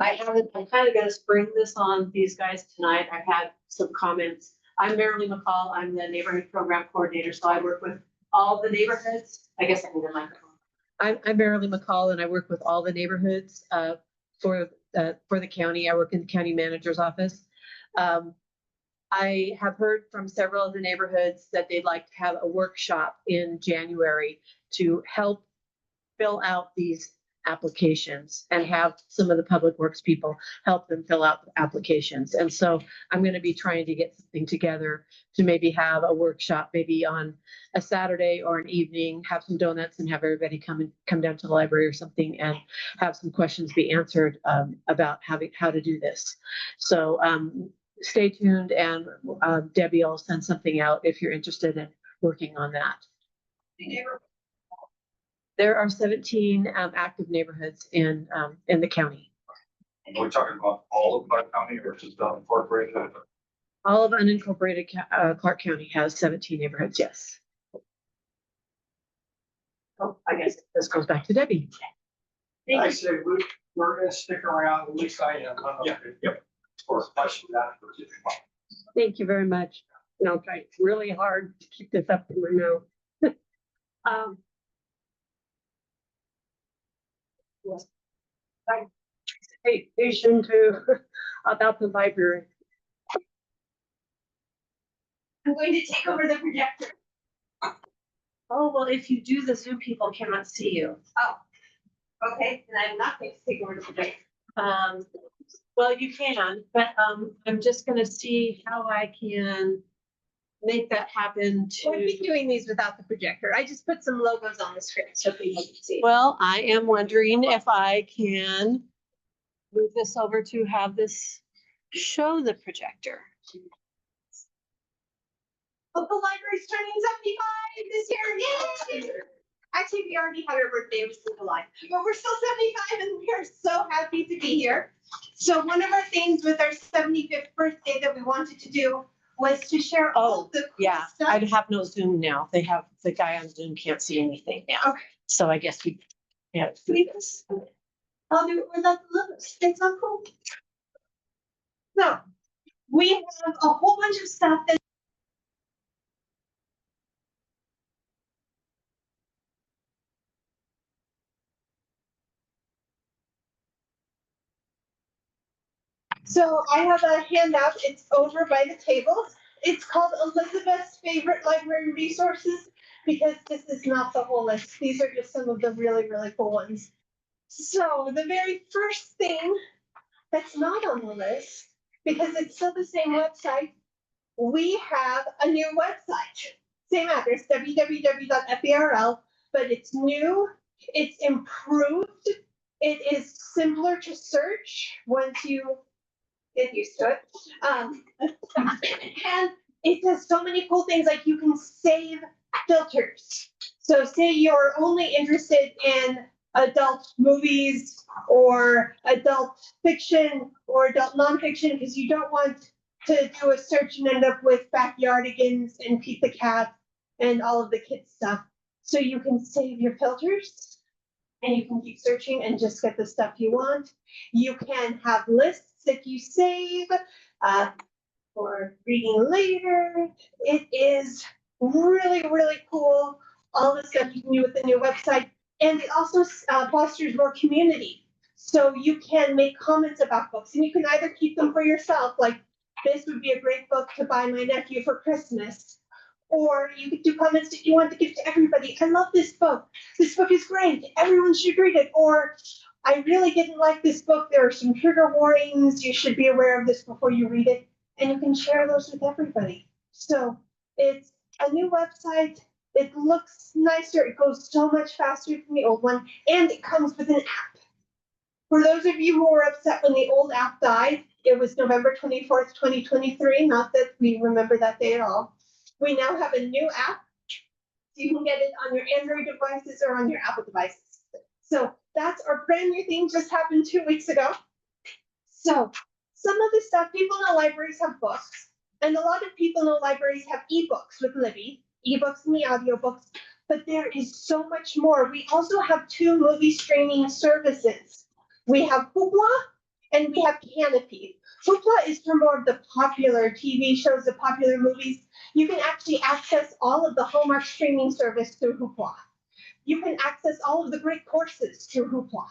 I'm kind of gonna spring this on these guys tonight. I've had some comments. I'm Marilyn McCall. I'm the neighborhood program coordinator, so I work with all the neighborhoods. I guess I need a microphone. I'm Marilyn McCall, and I work with all the neighborhoods for the county. I work in the county manager's office. I have heard from several of the neighborhoods that they'd like to have a workshop in January to help fill out these applications and have some of the public works people help them fill out the applications. And so I'm going to be trying to get something together to maybe have a workshop, maybe on a Saturday or an evening, have some donuts and have everybody come down to the library or something and have some questions be answered about how to do this. So stay tuned, and Debbie will send something out if you're interested in working on that. There are 17 active neighborhoods in the county. Are we talking about all of Clark County or just unincorporated? All of unincorporated Clark County has 17 neighborhoods, yes. Oh, I guess this goes back to Debbie. I say we're gonna stick around, at least I am. Yeah, yep. For questions afterwards. if you want. Thank you very much. And I'll try really hard to keep this up to my mouth. Presentation about the library. I'm going to take over the projector. Oh, well, if you do, the Zoom people cannot see you. Okay, then I'm not going to take over the projector. Well, you can, but I'm just gonna see how I can make that happen We've to. been doing these without the projector. I just put some logos on the screen so people can see. Well, I am wondering if I can move this over to have this show the projector. Oh, the library's turning 75 this year. Yay! Actually, we already had our birthday, which was July, but we're still 75 and we are so happy to be here. So one of our things with our 75th birthday that we wanted to do was to share all the cool Yeah, stuff. I have no Zoom now. They have, the guy on Zoom can't see anything now. Okay. So I guess we, yeah. I'll do it without the logos. It's not cool. So we have a whole bunch of stuff that so I have a handout. It's over by the table. It's called Elizabeth's Favorite Library Resources because this is not the whole list. These are just some of the really, really cool ones. So the very first thing that's not on the list, because it's still the same website, we have a new website. Same address, www.FVRL, but it's new, it's improved, it is simpler to search once you get used to it. And it does so many cool things, like you can save filters. So say you're only interested in adult movies or adult fiction or adult nonfiction because you don't want to do a search and end up with Backyardigans and Pete the Cat and all of the kids stuff. So you can save your filters and you can keep searching and just get the stuff you want. You can have lists that you save for reading later. It is really, really cool. All the stuff you can do with the new website. And it also fosters more community. So you can make comments about books and you can either keep them for yourself, like this would be a great book to buy my nephew for Christmas. Or you could do comments that you want to give to everybody. I love this book. This book is great. Everyone should read it. Or I really didn't like this book. There are some trigger warnings. You should be aware of this before you read it. And you can share those with everybody. So it's a new website. It looks nicer. It goes so much faster than the old one. And it comes with an app. For those of you who were upset when the old app died, it was November 24th, 2023. Not that we remember that day at all. We now have a new app. So you can get it on your Android devices or on your Apple devices. So that's our brand new thing, just happened 2 weeks ago. So some of the stuff, people know libraries have books, and a lot of people know libraries have ebooks with Libby, ebooks and the audiobooks, but there is so much more. We also have 2 movie streaming services. We have Hoopla and we have Canopy. Hoopla is for more of the popular TV shows, the popular movies. You can actually access all of the Hallmark streaming service through Hoopla. You can access all of the great courses through Hoopla.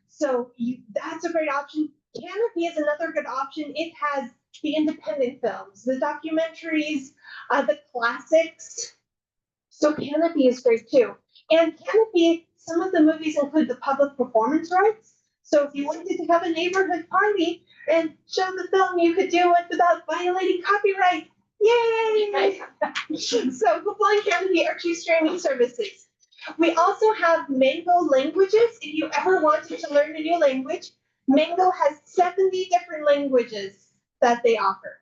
So that's a great option. Canopy is another good option. It has the independent films, the documentaries, the classics. So Canopy is great too. And Canopy, some of the movies include the public performance rights. So if you wanted to have a neighborhood party and show the film, you could do it without violating copyright. Yay! So Google and Canopy are two streaming services. We also have Mango Languages. If you ever wanted to learn a new language, Mango has 70 different languages that they offer.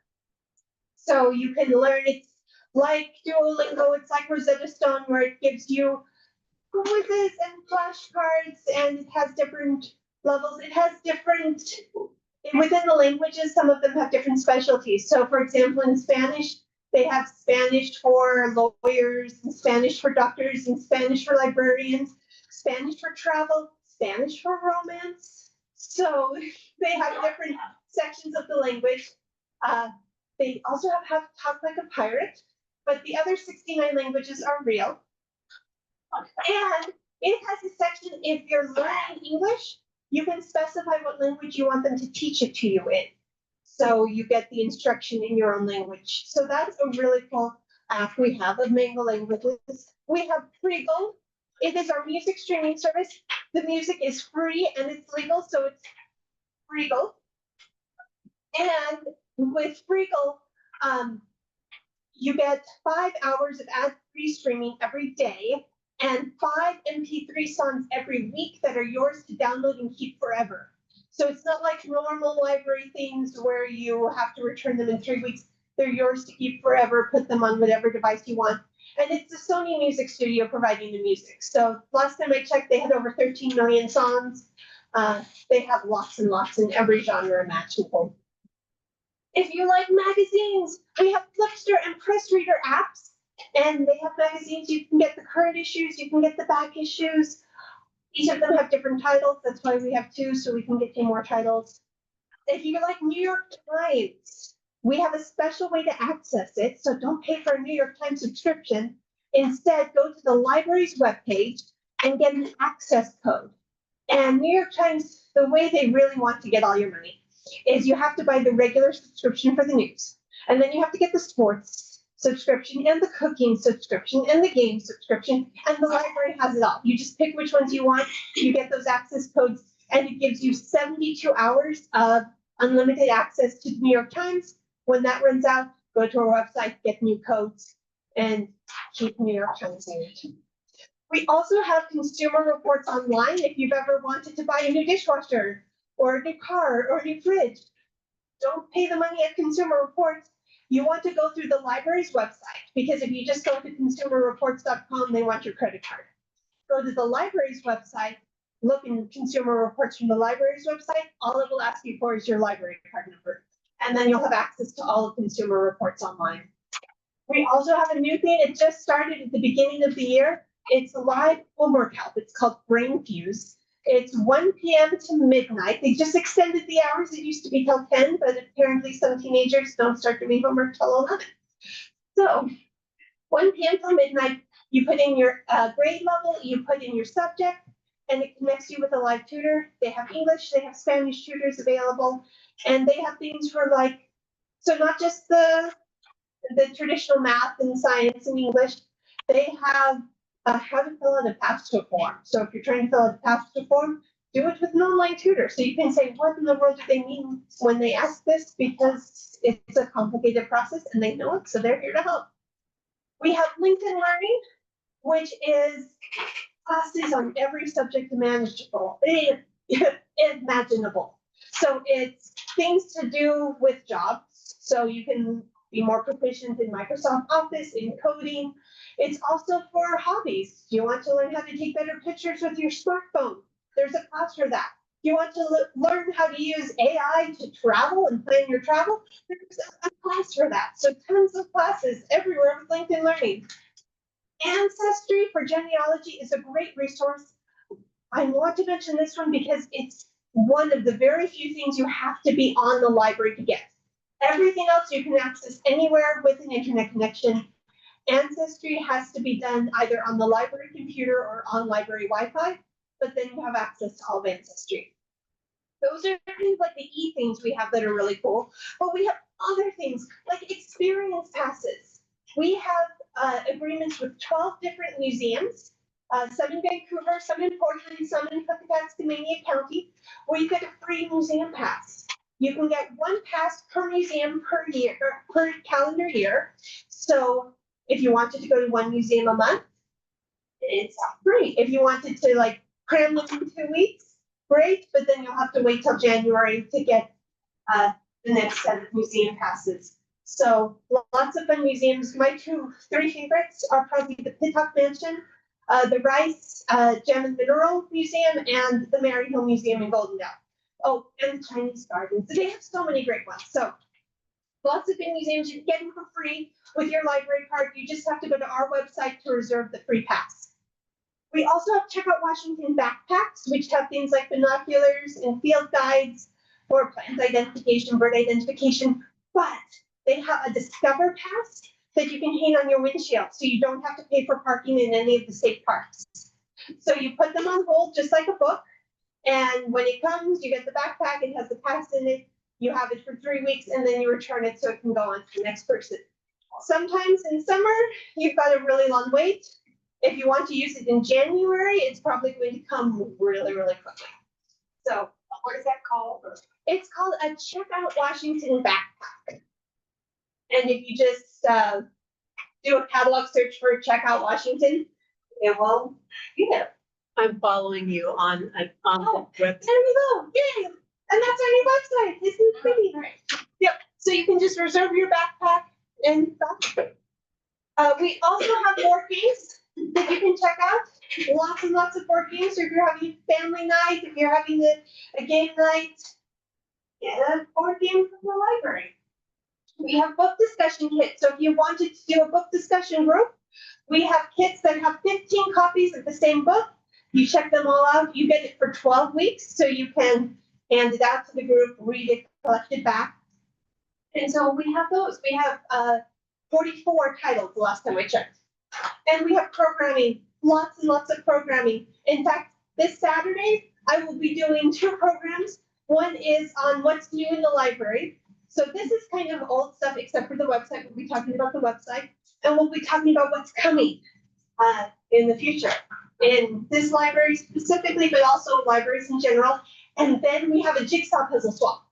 So you can learn, it's like Duolingo, it's like Rosetta Stone, where it gives you quizzes and flashcards, and it has different levels. It has different, within the languages, some of them have different specialties. So for example, in Spanish, they have Spanish for lawyers, and Spanish for doctors, and Spanish for librarians, Spanish for travel, Spanish for romance. So they have different sections of the language. They also have Talk Like a Pirate, but the other 69 languages are real. And it has a section, if you're learning English, you can specify what language you want them to teach it to you in. So you get the instruction in your own language. So that's a really cool app we have of Mango Languages. We have Freegle. It is our music streaming service. The music is free and it's legal, so it's Freegle. And with Freegle, you get 5 hours of ad-free streaming every day and 5 MP3 songs every week that are yours to download and keep forever. So it's not like normal library things where you have to return them in 3 weeks. They're yours to keep forever, put them on whatever device you want. And it's the Sony Music Studio providing the music. So last time I checked, they had over 13 million songs. They have lots and lots in every genre imaginable. If you like magazines, we have Flipster and Press Reader apps, and they have magazines. You can get the current issues, you can get the back issues. Each of them have different titles. That's why we have 2, so we can get you more titles. If you like New York Times, we have a special way to access it, so don't pay for a New York Times subscription. Instead, go to the library's webpage and get an access code. And New York Times, the way they really want to get all your money is you have to buy the regular subscription for the news. And then you have to get the sports subscription and the cooking subscription and the game subscription. And the library has it all. You just pick which ones you want. You get those access codes and it gives you 72 hours of unlimited access to the New York Times. When that runs out, go to our website, get new codes, and keep New York Times in it. We also have consumer reports online if you've ever wanted to buy a new dishwasher or a new car or a new fridge. Don't pay the money at Consumer Reports. You want to go through the library's website, because if you just go to consumerreports.com, they want your credit card. Go to the library's website, look in Consumer Reports from the library's website, all it will ask you for is your library card number. And then you'll have access to all of Consumer Reports online. We also have a new thing. It just started at the beginning of the year. It's live homework help. It's called Brain Fuse. It's 1 p.m. to midnight. They just extended the hours. It used to be till 10, but apparently some teenagers don't start doing homework till 11. So 1 p.m. till midnight, you put in your grade level, you put in your subject, and it connects you with a live tutor. They have English, they have Spanish tutors available, and they have things for like, so not just the traditional math and science and English, they have how to fill out a FAFSA form. So if you're trying to fill out a FAFSA form, do it with an online tutor. So you can say, what in the world do they mean when they ask this? Because it's a complicated process and they know it, so they're here to help. We have LinkedIn Learning, which is classes on every subject imaginable. So it's things to do with jobs. So you can be more proficient in Microsoft Office, in coding. It's also for hobbies. Do you want to learn how to take better pictures with your smartphone? There's a class for that. Do you want to learn how to use AI to travel and plan your travel? There's a class for that. So tons of classes everywhere with LinkedIn Learning. Ancestry for genealogy is a great resource. I want to mention this one because it's one of the very few things you have to be on the library to get. Everything else you can access anywhere with an internet connection. Ancestry has to be done either on the library computer or on library Wi-Fi, but then you have access to all of Ancestry. Those are things like the things we have that are really cool. But we have other things like experience passes. We have agreements with 12 different museums, some in Vancouver, some in Portland, some in Kaskimania County, where you get a free museum pass. You can get one pass per museum per year, per calendar year. So if you wanted to go to one museum a month, it's free. If you wanted to like cram them in 2 weeks, great, but then you'll have to wait till January to get the next set of museum passes. So lots of fun museums. My three favorites are probably the Pittock Mansion, the Rice Gem and Mineral Museum, and the Maryhill Museum in Goldendale. Oh, and the Chinese Gardens. They have so many great ones. So lots of big museums, you can get them for free with your library card. You just have to go to our website to reserve the free pass. We also have Check Out Washington backpacks, which have things like binoculars and field guides for plant identification, bird identification, but they have a Discover Pass that you can hang on your windshield, so you don't have to pay for parking in any of the state parks. So you put them on hold, just like a book, and when it comes, you get the backpack, it has the pass in it, you have it for 3 weeks, and then you return it so it can go on to the next person. Sometimes in summer, you've got a really long wait. If you want to use it in January, it's probably going to come really, really quickly. So What is that called? it's called a Check Out Washington backpack. And if you just do a catalog search for Check Out Washington, it will be there. I'm following you on the Oh, website. There we go. Yay. And that's our new website. Isn't it pretty? Yep. So you can just reserve your backpack and we also have board games that you can check out. Lots and lots of board games. If you're having a family night, if you're having a game night, get a board game from the library. We have book discussion kits. So if you wanted to do a book discussion group, we have kits that have 15 copies of the same book. You check them all out. You get it for 12 weeks, so you can hand it out to the group, read it, collect it back. And so we have those. We have 44 titles the last time I checked. And we have programming, lots and lots of programming. In fact, this Saturday, I will be doing 2 programs. One is on what's new in the library. So this is kind of old stuff, except for the website. We'll be talking about the website. And we'll be talking about what's coming in the future. In this library specifically, but also libraries in general. And then we have a jigsaw puzzle swap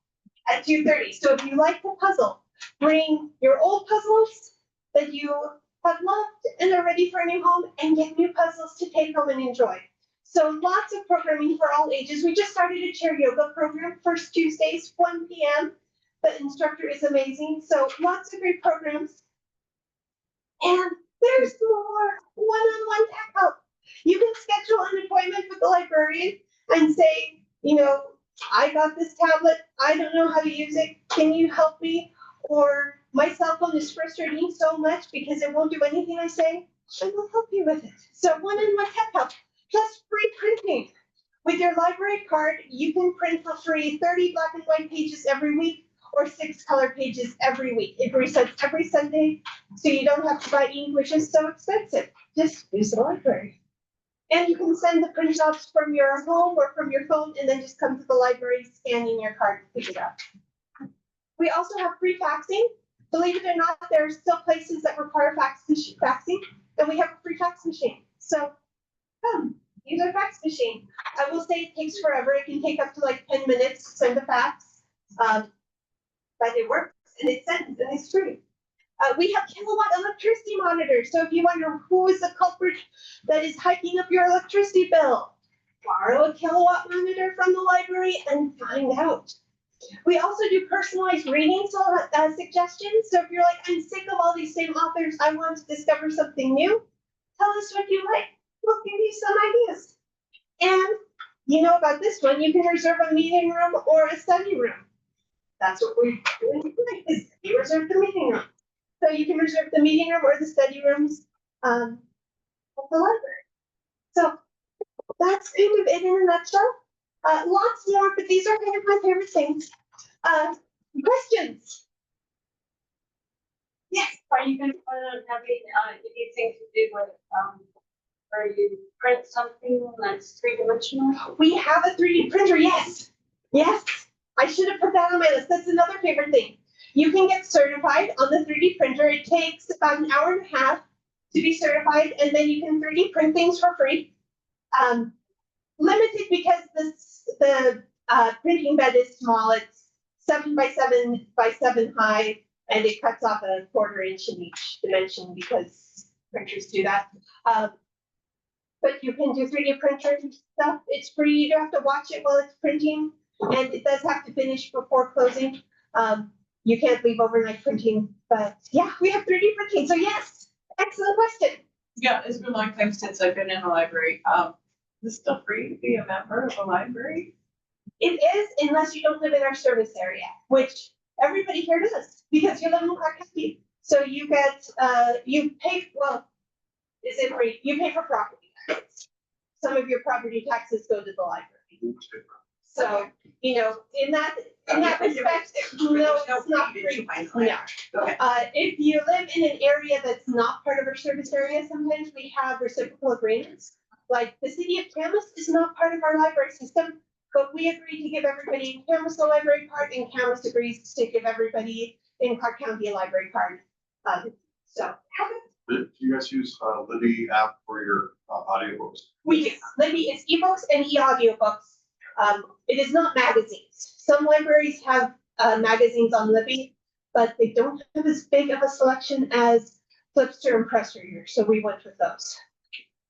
at 2:30. So if you like the puzzle, bring your old puzzles that you have loved and are ready for a new home, and get new puzzles to take home and enjoy. So lots of programming for all ages. We just started a chair yoga program, first Tuesdays, 1 p.m. The instructor is amazing. So lots of great programs. And there's more one-on-one tech help. You can schedule an appointment with the librarian and say, you know, I got this tablet, I don't know how to use it, can you help me? Or my cell phone is frustrating so much because it won't do anything I say, I will help you with it. So one-on-one tech help, plus free printing. With your library card, you can print for free 30 black and white pages every week or 6 color pages every week. It resets every Sunday, so you don't have to buy ink, which is so expensive. Just use the library. And you can send the printouts from your home or from your phone and then just come to the library, scan in your card, pick it up. We also have free faxing. Believe it or not, there are still places that require faxing, and we have a free fax machine. So come, use our fax machine. I will say it takes forever. It can take up to like 10 minutes to send a fax, but it works and it sends and it's free. We have kilowatt electricity monitors. So if you wonder who is the culprit that is hiking up your electricity bill, borrow a kilowatt monitor from the library and find out. We also do personalized reading suggestions. So if you're like, I'm sick of all these same authors, I want to discover something new, tell us what you like. We'll give you some ideas. And you know about this one, you can reserve a meeting room or a study room. That's what we're doing tonight, is you reserve the meeting room. So you can reserve the meeting room or the study rooms of the library. So that's kind of it in a nutshell. Lots more, but these are kind of my favorite things. Questions? Yes. Are you gonna plan on having, anything to do with, where you print something that's 3-dimensional? We have a 3D printer, yes. Yes. I should have put that on my list. That's another favorite thing. You can get certified on the 3D printer. It takes about an hour and a half to be certified, and then you can 3D print things for free. Limited because the printing bed is small. It's 7 by 7 by 7 high, and it cuts off a 1/4 inch in each dimension because printers do that. But you can do 3D printer stuff. It's free. You don't have to watch it while it's printing, and it does have to finish before closing. You can't leave overnight printing, but yeah, we have 3D printing. So yes, excellent question. Yeah, it's been a long time since I've been in a library. Is it still free to be a member of a library? It is, unless you don't live in our service area, which everybody here does, because you live in Clark County. So you get, you pay, well, is it free? You pay for property taxes. Some of your property taxes go to the library. So, you know, in that respect, no, it's not free. No. If you live in an area that's not part of our service area, sometimes we have reciprocal agreements. Like the city of Camas is not part of our library system, but we agree to give everybody in Camas a library card, and Camas agrees to give everybody in Clark County a library card. So Do you guys use Libby app for your audiobooks? we do. Libby is ebooks and e-audiobooks. It is not magazines. Some libraries have magazines on Libby, but they don't have as big of a selection as Flipster and Press Reader, so we went with those.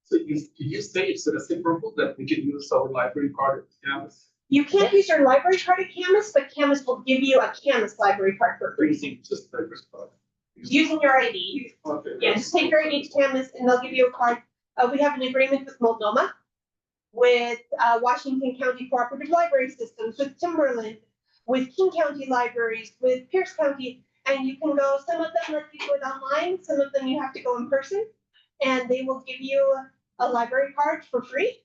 So you say it's reciprocal that we can use our library card at Camas? You can't use your library card at Camas, but Camas will give you a Camas library card for free. Using just the library card. Using your ID. Okay. Yeah, just take your ID to Camas and they'll give you a card. We have an agreement with Multnomah, with Washington County Cooperative Library Systems, with Timberland, with King County Libraries, with Pierce County, and you can go, some of them let you do it online, some of them you have to go in person, and they will give you a library card for free.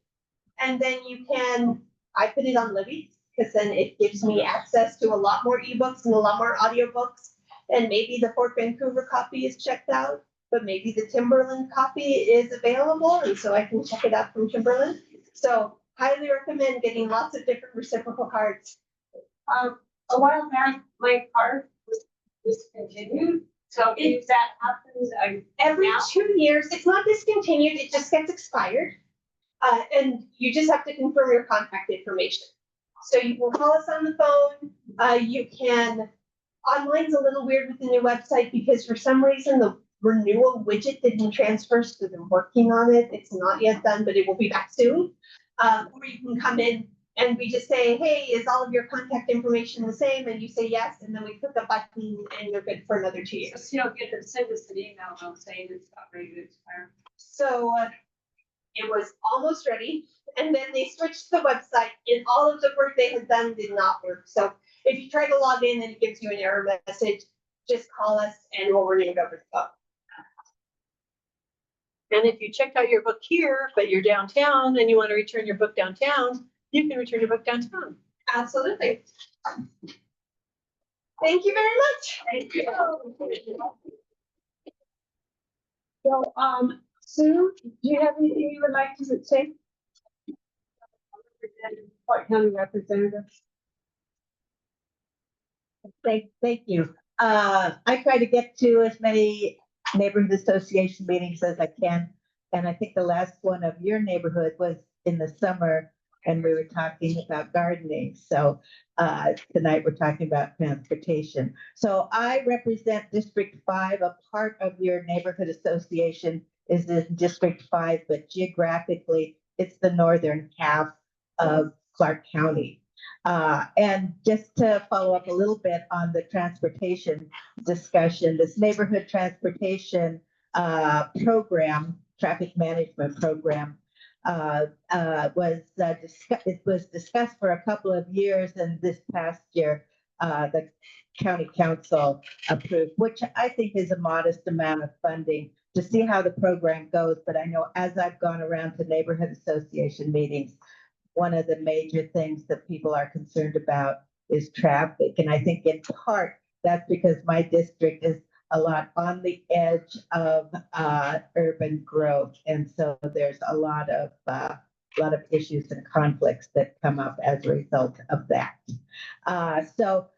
And then you can, I put it on Libby, because then it gives me access to a lot more ebooks and a lot more audiobooks. And maybe the Fort Vancouver copy is checked out, but maybe the Timberland copy is available, and so I can check it out from Timberland. So highly recommend getting lots of different reciprocal cards. A while back, my card was discontinued, so if that happens, Every now? 2 years, it's not discontinued, it just gets expired. And you just have to confirm your contact information. So you can call us on the phone, you can, online's a little weird with the new website because for some reason the renewal widget didn't transfer, so they're working on it. It's not yet done, but it will be back soon. Or you can come in and we just say, hey, is all of your contact information the same? And you say yes, and then we click a button and you're good for another 2 years. So you don't get to send us an email now saying it's not ready to expire. So it was almost ready, and then they switched the website, and all of the work they had done did not work. So if you try to log in and it gives you an error message, just call us and we'll renew it over the phone. And if you checked out your book here, but you're downtown and you want to return your book downtown, you can return your book downtown. Absolutely. Thank you very much. Thank you. So, Sue, do you have anything you would like to say? Clark County Representative. Thank you. I try to get to as many neighborhood association meetings as I can. And I think the last one of your neighborhood was in the summer and we were talking about gardening. So tonight we're talking about transportation. So I represent District 5. A part of your neighborhood association is in District 5, but geographically it's the northern half of Clark County. And just to follow up a little bit on the transportation discussion, this neighborhood transportation program, traffic management program, it was discussed for a couple of years, and this past year, the county council approved, which I think is a modest amount of funding to see how the program goes. But I know as I've gone around to neighborhood association meetings, one of the major things that people are concerned about is traffic. And I think in part that's because my district is a lot on the edge of urban growth. And so there's a lot of issues and conflicts that come up as a result of that. So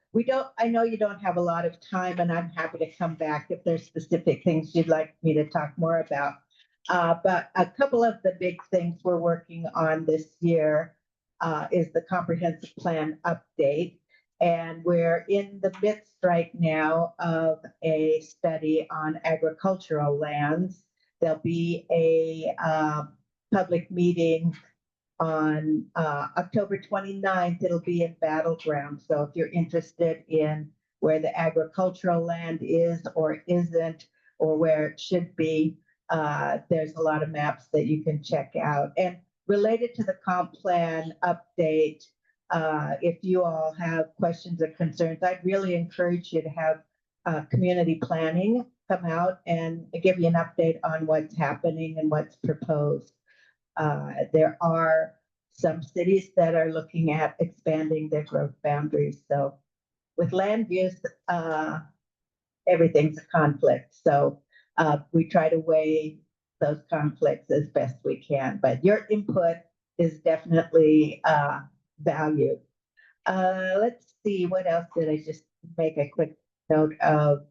I know you don't have a lot of time, and I'm happy to come back if there's specific things you'd like me to talk more about. But a couple of the big things we're working on this year is the comprehensive plan update. And we're in the midst right now of a study on agricultural lands. There'll be a public meeting on October 29th. It'll be in Battleground. So if you're interested in where the agricultural land is or isn't, or where it should be, there's a lot of maps that you can check out. And related to the comp plan update, if you all have questions or concerns, I'd really encourage you to have community planning come out and give you an update on what's happening and what's proposed. There are some cities that are looking at expanding their growth boundaries. So with land use, everything's a conflict. So we try to weigh those conflicts as best we can. But your input is definitely valued. Let's see, what else did I just make a quick note of?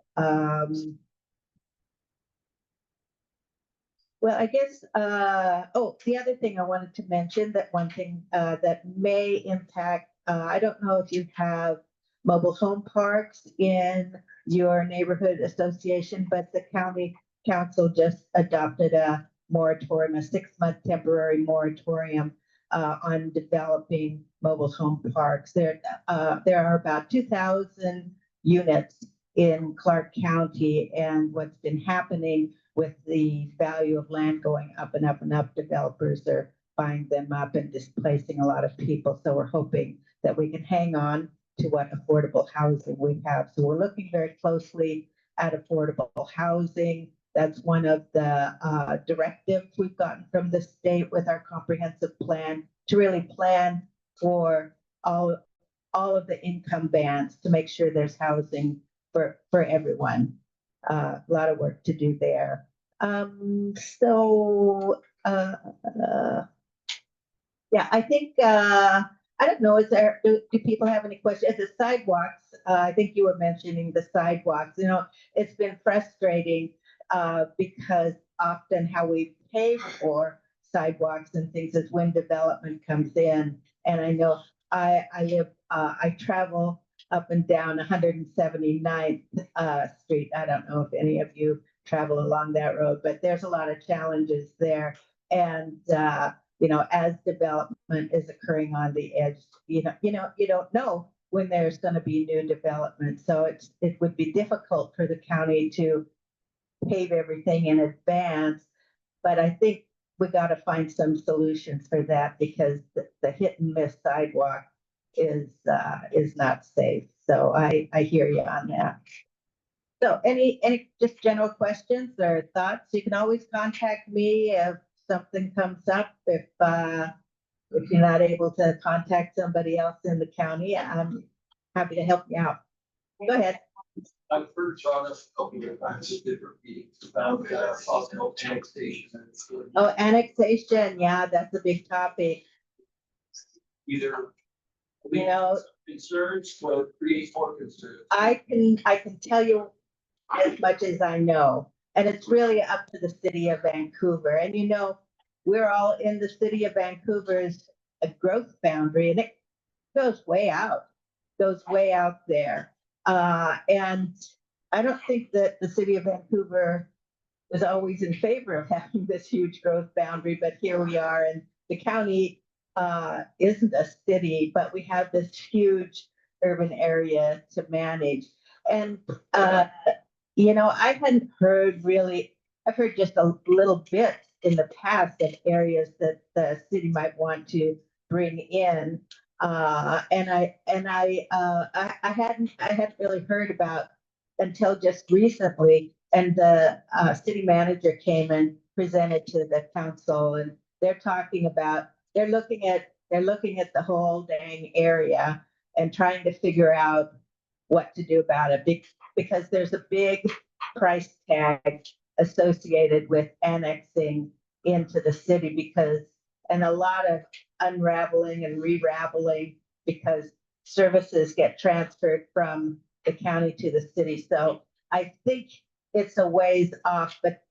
Well, I guess, the other thing I wanted to mention, that one thing that may impact, I don't know if you have mobile home parks in your neighborhood association, but the county council just adopted a moratorium, a 6-month temporary moratorium on developing mobile home parks. There are about 2,000 units in Clark County, and what's been happening with the value of land going up and up and up, developers are buying them up and displacing a lot of people. So we're hoping that we can hang on to what affordable housing we have. So we're looking very closely at affordable housing. That's one of the directives we've gotten from the state with our comprehensive plan, to really plan for all of the income bands to make sure there's housing for everyone. A lot of work to do there. Yeah, I think, I don't know, do people have any questions? The sidewalks, I think you were mentioning the sidewalks. You know, it's been frustrating because often how we pay for sidewalks and things is when development comes in. And I know I travel up and down 179th Street. I don't know if any of you travel along that road, but there's a lot of challenges there. And you know, as development is occurring on the edge, you don't know when there's going to be new development. So it would be difficult for the county to pave everything in advance. But I think we got to find some solutions for that, because the hit and miss sidewalk is not safe. So I hear you on that. So any just general questions or thoughts? You can always contact me if something comes up. If you're not able to contact somebody else in the county, I'm happy to help you out. Go ahead. I've heard John a couple of times at different meetings about possible annexation. Oh, annexation. Yeah, that's a big topic. Either You know, concerns or create more concerns. I can tell you as much as I know, and it's really up to the city of Vancouver. And you know, we're all in the city of Vancouver's growth boundary, and it goes way out there. And I don't think that the city of Vancouver is always in favor of having this huge growth boundary, but here we are, and the county isn't a city, but we have this huge urban area to manage. And you know, I hadn't heard really, I've heard just a little bit in the past of areas that the city might want to bring in. And I hadn't really heard about until just recently. And the city manager came and presented to the council, and they're talking about, they're looking at the whole dang area and trying to figure out what to do about it, because there's a big price tag associated with annexing into the city, and a lot of unraveling and re-raveling, because services get transferred from the county to the city. So I think it's a ways off, but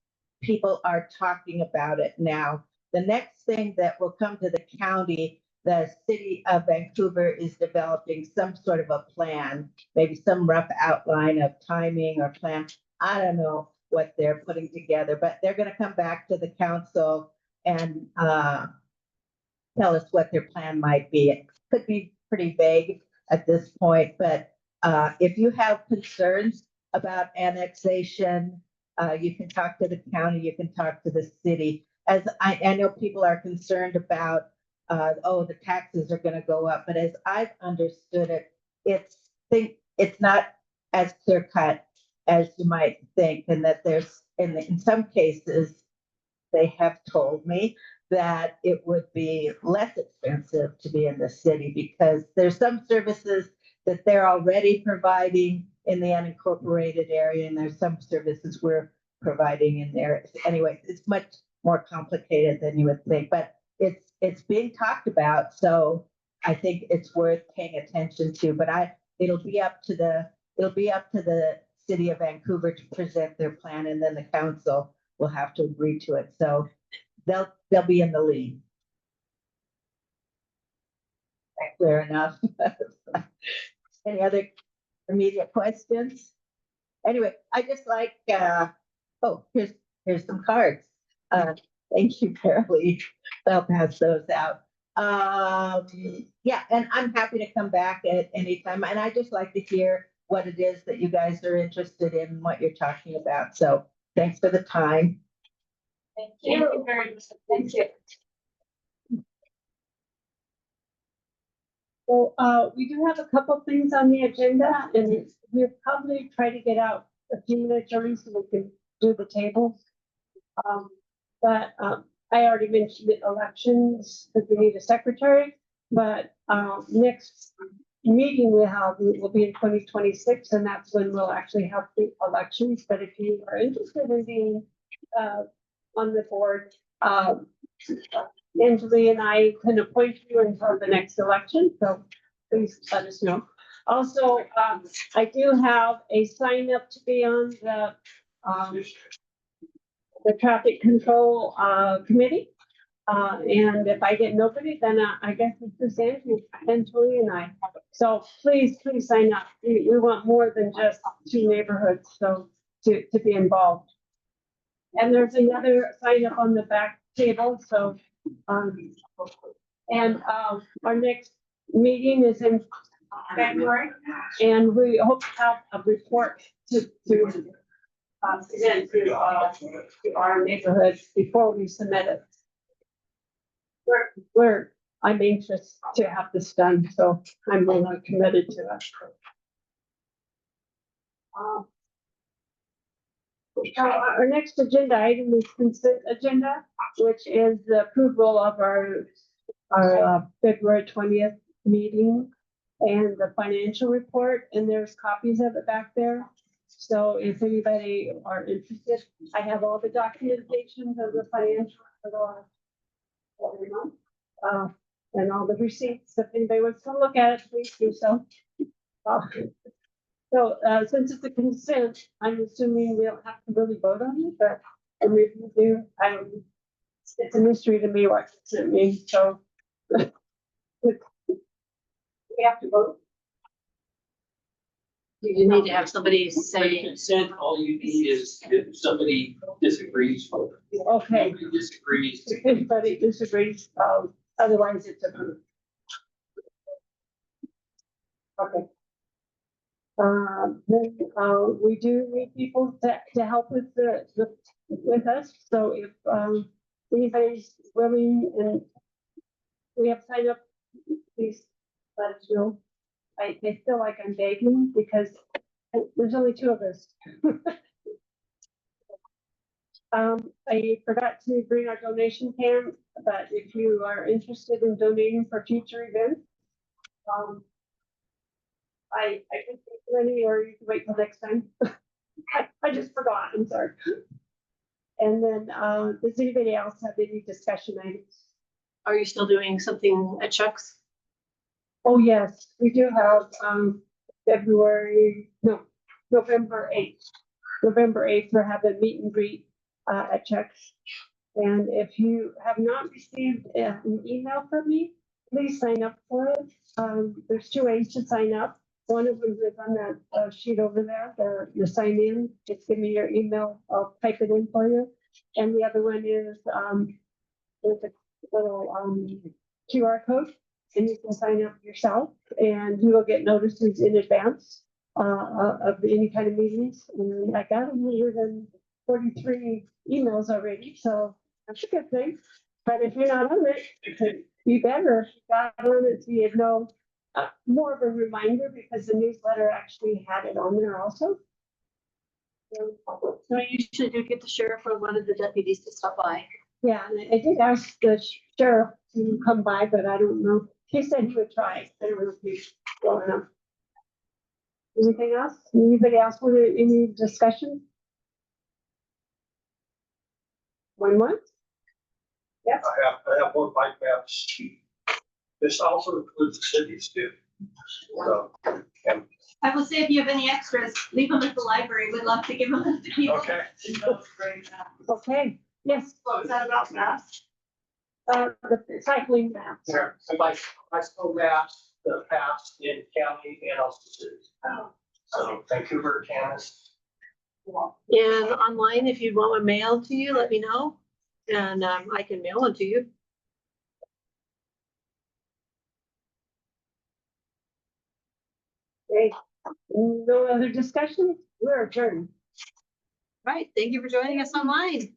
people are talking about it now. The next thing that will come to the county, the city of Vancouver is developing some sort of a plan, maybe some rough outline of timing or plan. I don't know what they're putting together, but they're going to come back to the council and tell us what their plan might be. It could be pretty vague at this point, but if you have concerns about annexation, you can talk to the county, you can talk to the city. As I know people are concerned about, the taxes are going to go up, but as I've understood it, it's not as clear cut as you might think, and that there's in some cases they have told me that it would be less expensive to be in the city because there's some services that they're already providing in the unincorporated area, and there's some services we're providing in there. Anyway, it's much more complicated than you would think, but it's being talked about, so I think it's worth paying attention to. But it'll be up to the city of Vancouver to present their plan, and then the council will have to agree to it. So they'll be in the lead. Clear enough. Any other immediate questions? Anyway, I just like, here's some cards. Thank you, Carolee. I'll pass those out. Yeah, and I'm happy to come back at any time. And I just like to hear what it is that you guys are interested in, what you're talking about. So thanks for the time. Thank you very much. Thank you. So we do have a couple things on the agenda, and we'll probably try to get out a few minutes early so we can do the tables. But I already mentioned the elections, because we need a secretary, but next meeting we have will be in 2026, and that's when we'll actually have the elections. But if you are interested in being on the board, Anjali and I can appoint you until the next election, so please let us know. Also, I do have a sign up to be on the traffic control committee. And if I get nobody, then I guess it's just Anjali and I. So please sign up. We want more than just 2 neighborhoods, so to be involved. And there's another sign up on the back table, so our next meeting is in February, and we hope to have a report to present to our neighborhoods before we submit it. I'm anxious to have this done, so I'm really committed to it. Our next agenda item is consent agenda, which is the approval of our February 20th meeting and the financial report, and there's copies of it back there. So if anybody are interested, I have all the documentations of the financial for the last month, and all the receipts. If anybody wants to look at it, please do so. So since it's a consent, I'm assuming we don't have to really vote on it, but maybe we do. It's a mystery to me what consent means, so we have to vote. You need to have somebody say. Consent, all you need is if somebody disagrees. Okay. Nobody disagrees. If anybody disagrees, otherwise it's approved. Okay. Then we do need people to help with with us. So if anybody's willing and we have signed up, please let us know. I feel like I'm begging because there's only 2 of us. I forgot to bring our donation can, but if you are interested in donating for future events, I can take money, or you can wait till next time. I just forgot, I'm sorry. And then, does anybody else have any discussion items? Are you still doing something at Chuck's? Oh, yes, we do have, November 8th. November 8th, we're having meet and greet, at Chuck's. And if you have not received an email from me, please sign up for it. There's two ways to sign up. One of them is on that sheet over there, the sign in. Just give me your email, I'll type it in for you. And the other one is, there's a little QR code, and you can sign up yourself, and you will get notices in advance of any kind of meetings. And I got more than 43 emails already, so that's a good thing. But if you're not on it, you better. If you got on it, so you know, more of a reminder, because the newsletter actually had it on there also. So I usually do get the sheriff or one of the deputies to stop by. Yeah, and I did ask the sheriff to come by, but I don't know. He said he would try. I don't know if he's going up. Anything else? Anybody else want any discussion? One more? Yes. I have one bike maps. This also includes the cities too. So, and, I will say if you have any extras, leave them at the library. We'd love to give them to people. okay. Okay, yes, What was that about maps? the cycling maps. There, so bicycle maps, the paths in county and also cities. So Vancouver, Kansas. And online, if you want one mailed to you, let me know. And I can mail one to you. Okay, no other discussion? We're adjourned. Right, thank you for joining us online.